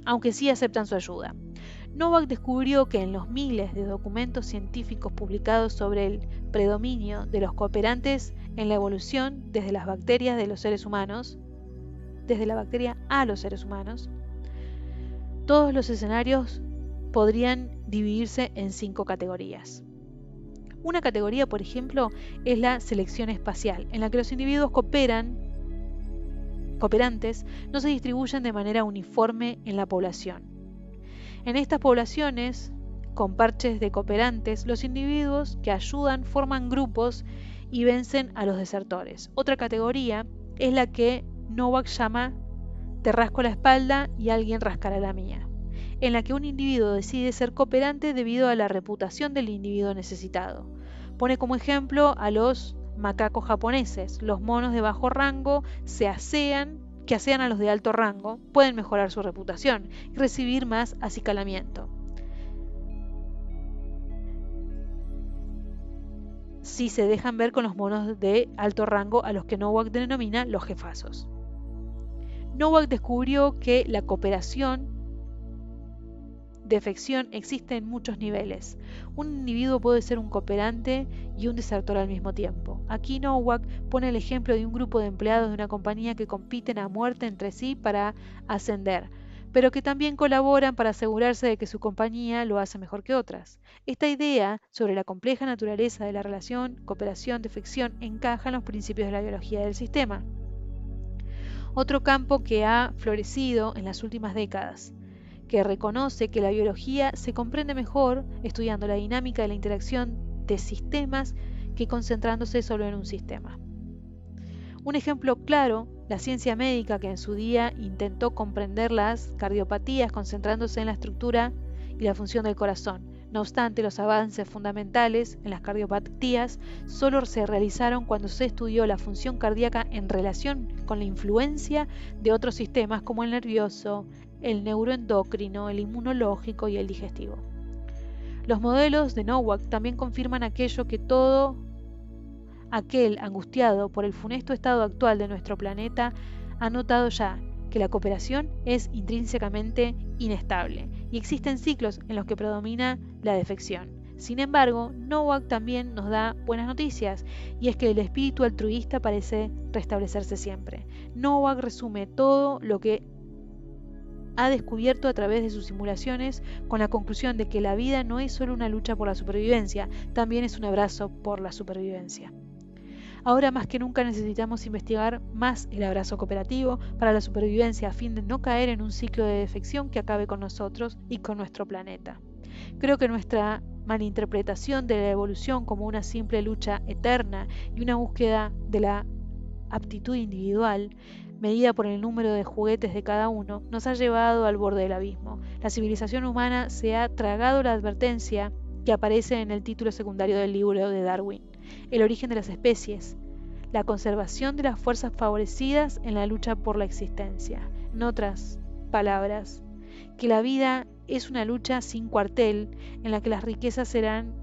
aunque sí aceptan su ayuda. Nowak descubrió que en los miles de documentos científicos publicados sobre el predominio de los cooperantes en la evolución desde las bacterias de los seres humanos, desde la bacteria a los seres humanos, todos los escenarios podrían dividirse en 5 categorías. Una categoría, por ejemplo, es la selección espacial, en la que los individuos cooperantes no se distribuyen de manera uniforme en la población. En estas poblaciones, con parches de cooperantes, los individuos que ayudan forman grupos y vencen a los desertores. Otra categoría es la que Nowak llama "te rasco la espalda y alguien rascará la mía", en la que un individuo decide ser cooperante debido a la reputación del individuo necesitado. Pone como ejemplo a los macacos japoneses. Los monos de bajo rango que asean a los de alto rango, pueden mejorar su reputación y recibir más acicalamiento si se dejan ver con los monos de alto rango, a los que Nowak denomina los jefazos. Nowak descubrió que la cooperación defección existe en muchos niveles. Un individuo puede ser un cooperante y un desertor al mismo tiempo. Aquí Nowak pone el ejemplo de un grupo de empleados de una compañía que compiten a muerte entre sí para ascender, pero que también colaboran para asegurarse de que su compañía lo hace mejor que otras. Esta idea sobre la compleja naturaleza de la relación cooperación-defección encaja en los principios de la biología del sistema. Otro campo que ha florecido en las últimas décadas, que reconoce que la biología se comprende mejor estudiando la dinámica de la interacción de sistemas que concentrándose solo en un sistema. Un ejemplo claro, la ciencia médica, que en su día intentó comprender las cardiopatías concentrándose en la estructura y la función del corazón. No obstante, los avances fundamentales en las cardiopatías solo se realizaron cuando se estudió la función cardíaca en relación con la influencia de otros sistemas como el nervioso, el neuroendocrino, el inmunológico y el digestivo. Los modelos de Nowak también confirman aquello que todo aquel angustiado por el funesto estado actual de nuestro planeta ha notado ya, que la cooperación es intrínsecamente inestable y existen ciclos en los que predomina la defección. Sin embargo, Nowak también nos da buenas noticias, y es que el espíritu altruista parece restablecerse siempre. Nowak resume todo lo que ha descubierto a través de sus simulaciones con la conclusión de que la vida no es solo una lucha por la supervivencia, también es un abrazo por la supervivencia. Ahora más que nunca necesitamos investigar más el abrazo cooperativo para la supervivencia a fin de no caer en un ciclo de defección que acabe con nosotros y con nuestro planeta. Creo que nuestra malinterpretación de la evolución como una simple lucha eterna y una búsqueda de la aptitud individual medida por el número de juguetes de cada uno, nos ha llevado al borde del abismo. La civilización humana se ha tragado la advertencia que aparece en el título secundario del libro de Darwin, El origen de las especies, la conservación de las fuerzas favorecidas en la lucha por la existencia. En otras palabras, que la vida es una lucha sin cuartel en la que las riquezas serán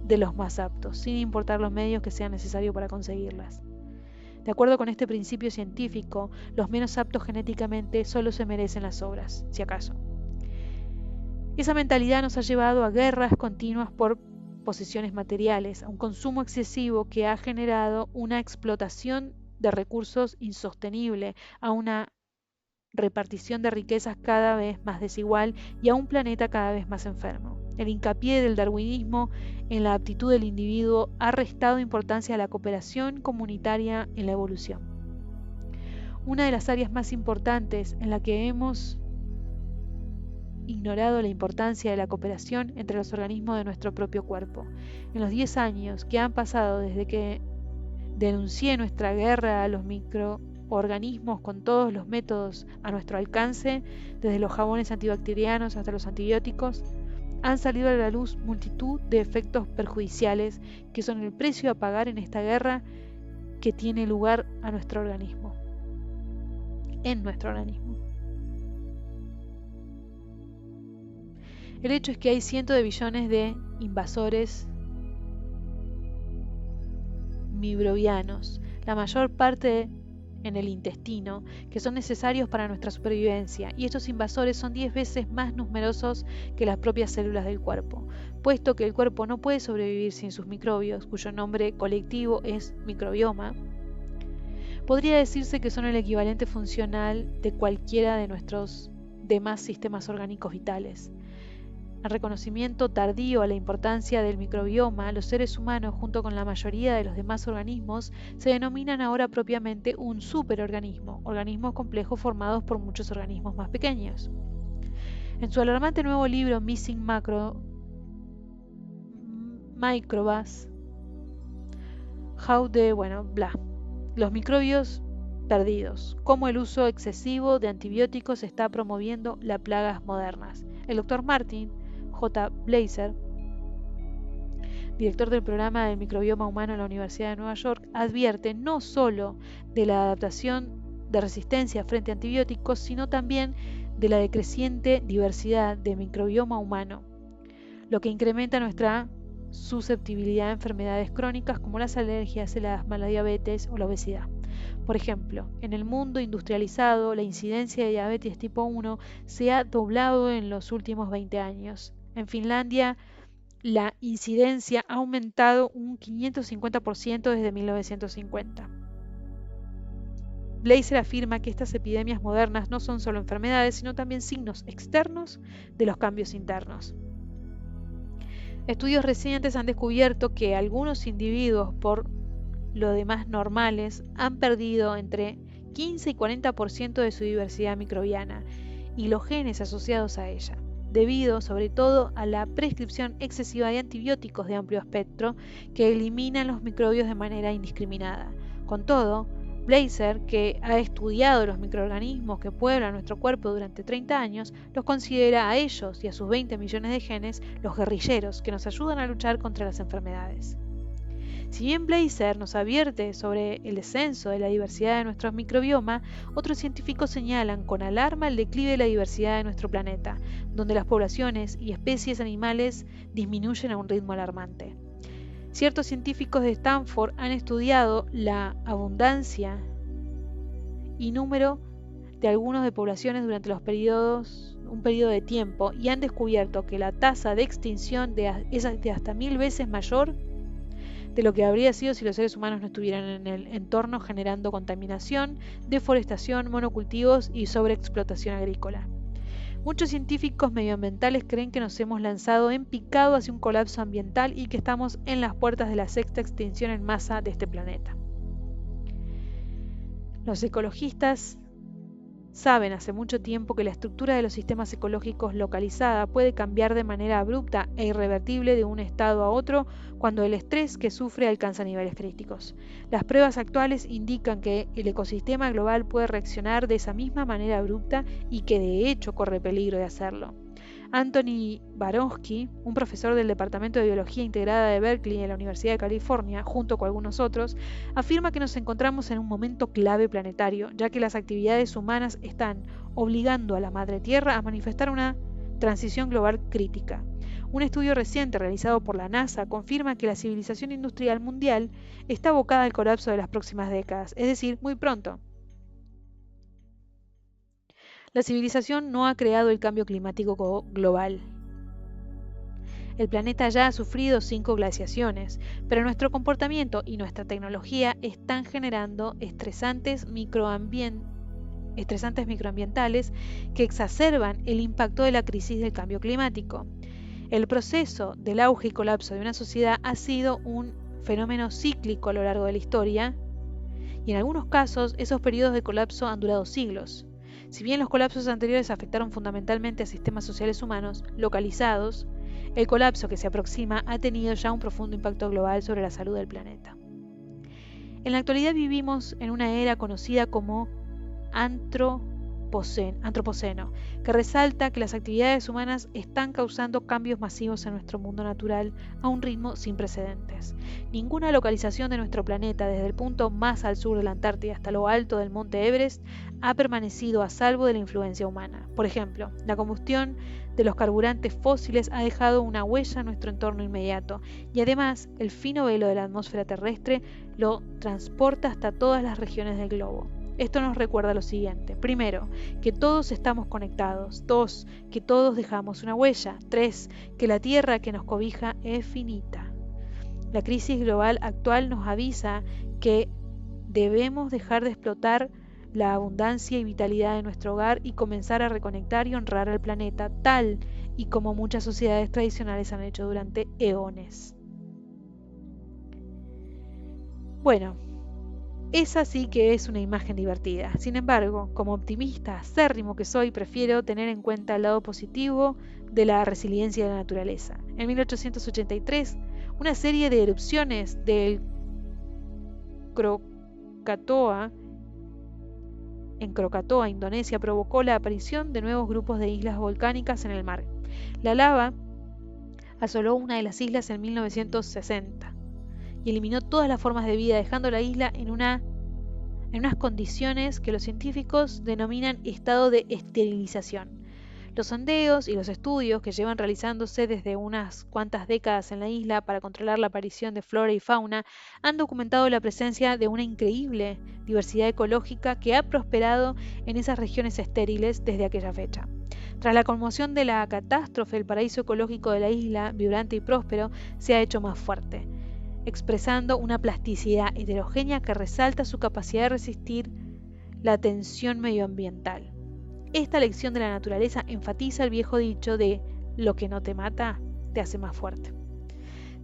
de los más aptos, sin importar los medios que sean necesarios para conseguirlas. De acuerdo con este principio científico, los menos aptos genéticamente solo se merecen las obras, si acaso. Esa mentalidad nos ha llevado a guerras continuas por posesiones materiales, a un consumo excesivo que ha generado una explotación de recursos insostenible, a una repartición de riquezas cada vez más desigual y a un planeta cada vez más enfermo. El hincapié del darwinismo en la aptitud del individuo ha restado importancia a la cooperación comunitaria en la evolución. Una de las áreas más importantes en la que hemos ignorado la importancia de la cooperación entre los organismos de nuestro propio cuerpo. En los 10 años que han pasado desde que denuncié nuestra guerra a los microorganismos con todos los métodos a nuestro alcance, desde los jabones antibacterianos hasta los antibióticos, han salido a la luz multitud de efectos perjudiciales que son el precio a pagar en esta guerra que tiene lugar a nuestro organismo, en nuestro organismo. El hecho es que hay cientos de billones de invasores microbianos, la mayor parte en el intestino, que son necesarios para nuestra supervivencia, y estos invasores son 10 veces más numerosos que las propias células del cuerpo, puesto que el cuerpo no puede sobrevivir sin sus microbios, cuyo nombre colectivo es microbioma. Podría decirse que son el equivalente funcional de cualquiera de nuestros demás sistemas orgánicos vitales. El reconocimiento tardío a la importancia del microbioma, los seres humanos, junto con la mayoría de los demás organismos, se denominan ahora propiamente un superorganismo, organismos complejos formados por muchos organismos más pequeños. En su alarmante nuevo libro Missing Microbes, los microbios perdidos, cómo el uso excesivo de antibióticos está promoviendo las plagas modernas. El Dr. Martin J. Blaser, director del programa del microbioma humano en la Universidad de Nueva York, advierte no solo de la adaptación de resistencia frente a antibióticos, sino también de la decreciente diversidad de microbioma humano, lo que incrementa nuestra susceptibilidad a enfermedades crónicas como las alergias, el asma, la diabetes o la obesidad. Por ejemplo, en el mundo industrializado, la incidencia de diabetes tipo 1 se ha doblado en los últimos 20 años. En Finlandia, la incidencia ha aumentado un 550% desde 1950. Blaser afirma que estas epidemias modernas no son solo enfermedades, sino también signos externos de los cambios internos. Estudios recientes han descubierto que algunos individuos, por lo demás normales, han perdido entre 15 y 40% de su diversidad microbiana y los genes asociados a ella, debido sobre todo a la prescripción excesiva de antibióticos de amplio espectro que eliminan los microbios de manera indiscriminada. Con todo, Blaser, que ha estudiado los microorganismos que pueblan nuestro cuerpo durante 30 años, los considera a ellos y a sus 20 millones de genes los guerrilleros que nos ayudan a luchar contra las enfermedades. Si bien Blaser nos advierte sobre el descenso de la diversidad de nuestro microbioma, otros científicos señalan con alarma el declive de la diversidad de nuestro planeta, donde las poblaciones y especies animales disminuyen a un ritmo alarmante. Ciertos científicos de Stanford han estudiado la abundancia y número de algunos de poblaciones durante un periodo de tiempo y han descubierto que la tasa de extinción es de hasta 1000 veces mayor de lo que habría sido si los seres humanos no estuvieran en el entorno generando contaminación, deforestación, monocultivos y sobreexplotación agrícola. Muchos científicos medioambientales creen que nos hemos lanzado en picado hacia un colapso ambiental y que estamos en las puertas de la sexta extinción en masa de este planeta. Los ecologistas saben hace mucho tiempo que la estructura de los sistemas ecológicos localizada puede cambiar de manera abrupta e irrevertible de un estado a otro cuando el estrés que sufre alcanza niveles críticos. Las pruebas actuales indican que el ecosistema global puede reaccionar de esa misma manera abrupta y que de hecho corre peligro de hacerlo. Anthony Baronsky, un profesor del Departamento de Biología Integrada de Berkeley en la Universidad de California, junto con algunos otros, afirma que nos encontramos en un momento clave planetario, ya que las actividades humanas están obligando a la Madre Tierra a manifestar una transición global crítica. Un estudio reciente realizado por la NASA confirma que la civilización industrial mundial está abocada al colapso de las próximas décadas, es decir, muy pronto. La civilización no ha creado el cambio climático global, El planeta ya ha sufrido 5 glaciaciones, pero nuestro comportamiento y nuestra tecnología están generando estresantes microambientales que exacerban el impacto de la crisis del cambio climático. El proceso del auge y colapso de una sociedad ha sido un fenómeno cíclico a lo largo de la historia, y en algunos casos esos periodos de colapso han durado siglos. Si bien los colapsos anteriores afectaron fundamentalmente a sistemas sociales humanos localizados, el colapso que se aproxima ha tenido ya un profundo impacto global sobre la salud del planeta. En la actualidad vivimos en una era conocida como antropoceno, que resalta que las actividades humanas están causando cambios masivos en nuestro mundo natural a un ritmo sin precedentes. Ninguna localización de nuestro planeta, desde el punto más al sur de la Antártida hasta lo alto del monte Everest, ha permanecido a salvo de la influencia humana. Por ejemplo, la combustión de los carburantes fósiles ha dejado una huella en nuestro entorno inmediato, y además el fino velo de la atmósfera terrestre lo transporta hasta todas las regiones del globo. Esto nos recuerda lo siguiente: primero, que todos estamos conectados; 2, que todos dejamos una huella; 3, que la tierra que nos cobija es finita. La crisis global actual nos avisa que debemos dejar de explotar la abundancia y vitalidad de nuestro hogar y comenzar a reconectar y honrar al planeta, tal y como muchas sociedades tradicionales han hecho durante eones. Bueno, esa sí que es una imagen divertida. Sin embargo, como optimista acérrimo que soy, prefiero tener en cuenta el lado positivo de la resiliencia de la naturaleza. En 1883, una serie de erupciones del Krakatoa en Krakatoa, Indonesia, provocó la aparición de nuevos grupos de islas volcánicas en el mar. La lava asoló una de las islas en 1960 y eliminó todas las formas de vida, dejando la isla en unas condiciones que los científicos denominan estado de esterilización. Los sondeos y los estudios que llevan realizándose desde unas cuantas décadas en la isla para controlar la aparición de flora y fauna han documentado la presencia de una increíble diversidad ecológica que ha prosperado en esas regiones estériles desde aquella fecha. Tras la conmoción de la catástrofe, el paraíso ecológico de la isla, vibrante y próspero, se ha hecho más fuerte, expresando una plasticidad heterogénea que resalta su capacidad de resistir la tensión medioambiental. Esta lección de la naturaleza enfatiza el viejo dicho de lo que no te mata te hace más fuerte.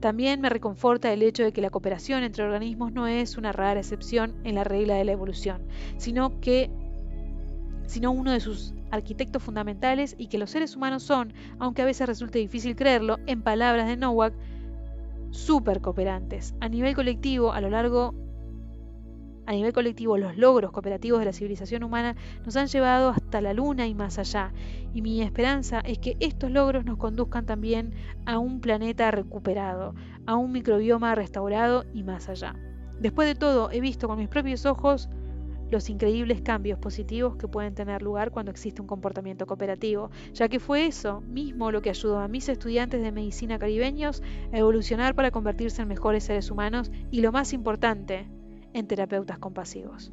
También me reconforta el hecho de que la cooperación entre organismos no es una rara excepción en la regla de la evolución, sino uno de sus arquitectos fundamentales, y que los seres humanos son, aunque a veces resulte difícil creerlo, en palabras de Nowak, súper cooperantes. A nivel colectivo, los logros cooperativos de la civilización humana nos han llevado hasta la luna y más allá, y mi esperanza es que estos logros nos conduzcan también a un planeta recuperado, a un microbioma restaurado y más allá. Después de todo, he visto con mis propios ojos los increíbles cambios positivos que pueden tener lugar cuando existe un comportamiento cooperativo, ya que fue eso mismo lo que ayudó a mis estudiantes de medicina caribeños a evolucionar para convertirse en mejores seres humanos y, lo más importante, en terapeutas compasivos.